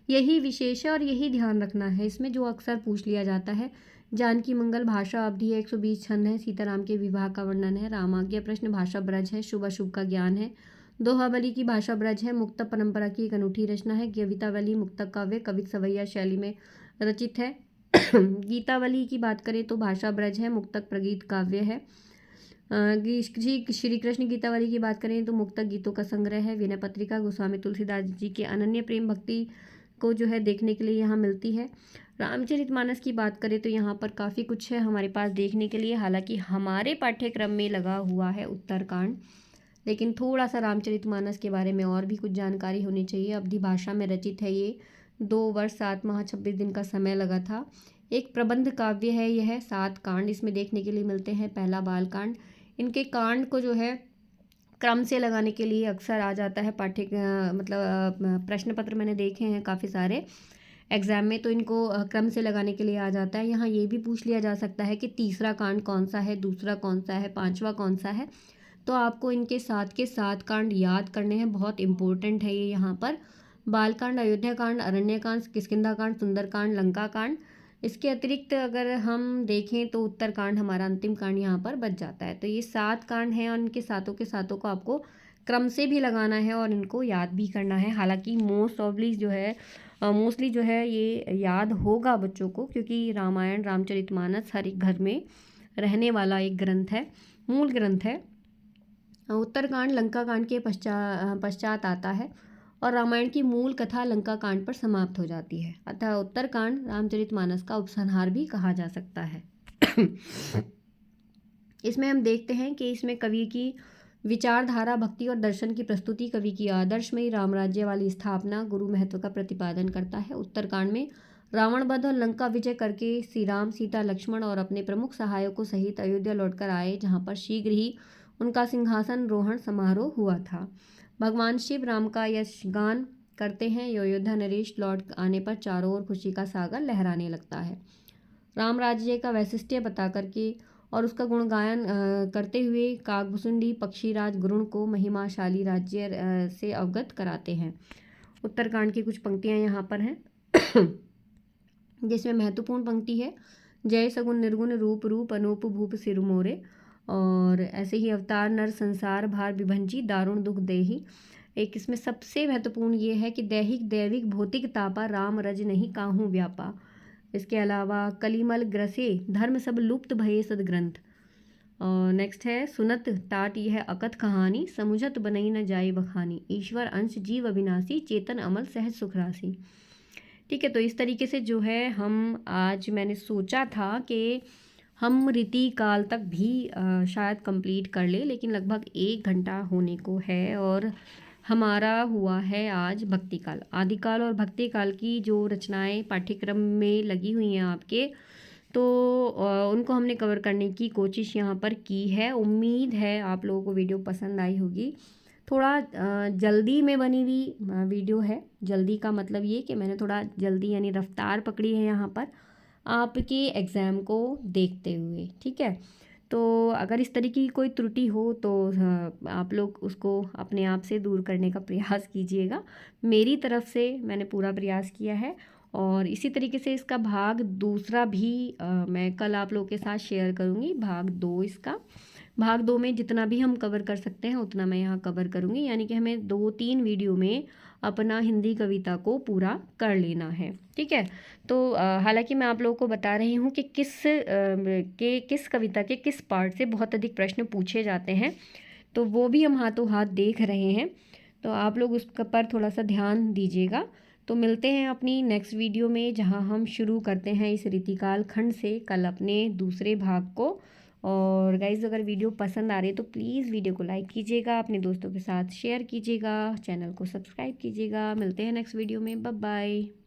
यही विशेष है और यही ध्यान रखना है इसमें, जो अक्सर पूछ लिया जाता है। जानकी मंगल भाषा अवधि है, 120 छंद है। सीताराम के विवाह का वर्णन है। रामाज्ञा प्रश्न भाषा ब्रज है, शुभ अशुभ का ज्ञान है। दोहाबली की भाषा ब्रज है, मुक्तक परंपरा की एक अनूठी रचना है। गीतावली मुक्तक काव्य कविक सवैया शैली में रचित है। गीतावली की बात करें तो भाषा ब्रज है, मुक्तक प्रगीत काव्य है। श्री कृष्ण गीतावली की बात करें तो मुक्तक गीतों का संग्रह है। विनय पत्रिका गोस्वामी तुलसीदास जी के अनन्य प्रेम भक्ति को जो है देखने के लिए यहाँ मिलती है। रामचरितमानस की बात करें तो यहाँ पर काफ़ी कुछ है हमारे पास देखने के लिए। हालांकि हमारे पाठ्यक्रम में लगा हुआ है उत्तरकांड, लेकिन थोड़ा सा रामचरितमानस के बारे में और भी कुछ जानकारी होनी चाहिए। अवधी भाषा में रचित है ये। 2 वर्ष 7 माह 26 दिन का समय लगा था। एक प्रबंध काव्य है यह। 7 कांड इसमें देखने के लिए मिलते हैं। पहला बाल कांड। इनके कांड को जो है क्रम से लगाने के लिए अक्सर आ जाता है प्रश्न पत्र मैंने देखे हैं काफ़ी सारे एग्ज़ाम में, तो इनको क्रम से लगाने के लिए आ जाता है। यहाँ ये भी पूछ लिया जा सकता है कि तीसरा कांड कौन सा है, दूसरा कौन सा है, पांचवा कौन सा है। तो आपको इनके 7 के 7 कांड याद करने हैं, बहुत इंपॉर्टेंट है ये। यहाँ पर बालकांड, अयोध्या कांड, अरण्य कांड, किष्किंधा कांड, सुंदरकांड, लंका कांड। इसके अतिरिक्त अगर हम देखें तो उत्तरकांड हमारा अंतिम कांड यहाँ पर बच जाता है। तो ये 7 कांड हैं और इनके सातों के सातों को आपको क्रम से भी लगाना है और इनको याद भी करना है। हालांकि मोस्टली जो है ये याद होगा बच्चों को, क्योंकि रामायण रामचरितमानस हर एक घर में रहने वाला एक ग्रंथ है, मूल ग्रंथ है। उत्तरकांड लंका कांड के पश्चात आता है और रामायण की मूल कथा लंका कांड पर समाप्त हो जाती है। अतः उत्तरकांड रामचरितमानस का उपसंहार भी कहा जा सकता है। इसमें हम देखते हैं कि इसमें कवि की विचारधारा, भक्ति और दर्शन की प्रस्तुति, कवि की आदर्शमयी रामराज्य वाली स्थापना, गुरु महत्व का प्रतिपादन करता है। उत्तरकांड में रावण वध और लंका विजय करके श्री राम, सीता, लक्ष्मण और अपने प्रमुख सहायकों सहित अयोध्या लौटकर आए, जहाँ पर शीघ्र ही उनका सिंहासन रोहण समारोह हुआ था। भगवान शिव राम का यशगान करते हैं। अयोध्या नरेश लौट आने पर चारों ओर खुशी का सागर लहराने लगता है। राम राज्य का वैशिष्ट्य बता करके और उसका गुणगायन करते हुए काकभुसुंडी पक्षीराज गुरुण को महिमाशाली राज्य से अवगत कराते हैं। उत्तरकांड की कुछ पंक्तियां यहाँ पर हैं जिसमें महत्वपूर्ण पंक्ति है, जय सगुन निर्गुण रूप रूप अनूप भूप सिर मोरे। और ऐसे ही अवतार नर संसार भार विभंजी दारुण दुख देही। एक इसमें सबसे महत्वपूर्ण ये है कि दैहिक दैविक भौतिक तापा राम रज नहीं काहू व्यापा। इसके अलावा कलिमल ग्रसे धर्म सब लुप्त भये सदग्रंथ। और नेक्स्ट है सुनत टाट यह अकथ कहानी, समुझत बनई न जाए बखानी, ईश्वर अंश जीव अविनाशी, चेतन अमल सहज सुख राशि। ठीक है, तो इस तरीके से जो है हम आज मैंने सोचा था कि हम रीति काल तक भी शायद कंप्लीट कर ले, लेकिन लगभग 1 घंटा होने को है और हमारा हुआ है आज भक्तिकाल। आदिकाल और भक्तिकाल की जो रचनाएं पाठ्यक्रम में लगी हुई हैं आपके, तो उनको हमने कवर करने की कोशिश यहाँ पर की है। उम्मीद है आप लोगों को वीडियो पसंद आई होगी। थोड़ा जल्दी में बनी हुई वीडियो है। जल्दी का मतलब ये कि मैंने थोड़ा जल्दी यानी रफ्तार पकड़ी है यहाँ पर आपके एग्ज़ाम को देखते हुए। ठीक है, तो अगर इस तरीके की कोई त्रुटि हो तो आप लोग उसको अपने आप से दूर करने का प्रयास कीजिएगा। मेरी तरफ से मैंने पूरा प्रयास किया है और इसी तरीके से इसका भाग दूसरा भी मैं कल आप लोगों के साथ शेयर करूँगी। भाग 2 इसका, भाग 2 में जितना भी हम कवर कर सकते हैं उतना मैं यहाँ कवर करूँगी, यानी कि हमें 2-3 वीडियो में अपना हिंदी कविता को पूरा कर लेना है। ठीक है, तो हालांकि मैं आप लोगों को बता रही हूँ कि किस कविता के किस पार्ट से बहुत अधिक प्रश्न पूछे जाते हैं, तो वो भी हम हाथों हाथ देख रहे हैं, तो आप लोग उस पर थोड़ा सा ध्यान दीजिएगा। तो मिलते हैं अपनी नेक्स्ट वीडियो में, जहाँ हम शुरू करते हैं इस रीतिकाल खंड से कल अपने दूसरे भाग को। और गाइज़, अगर वीडियो पसंद आ रही है तो प्लीज़ वीडियो को लाइक कीजिएगा, अपने दोस्तों के साथ शेयर कीजिएगा, चैनल को सब्सक्राइब कीजिएगा। मिलते हैं नेक्स्ट वीडियो में, बाय बाय।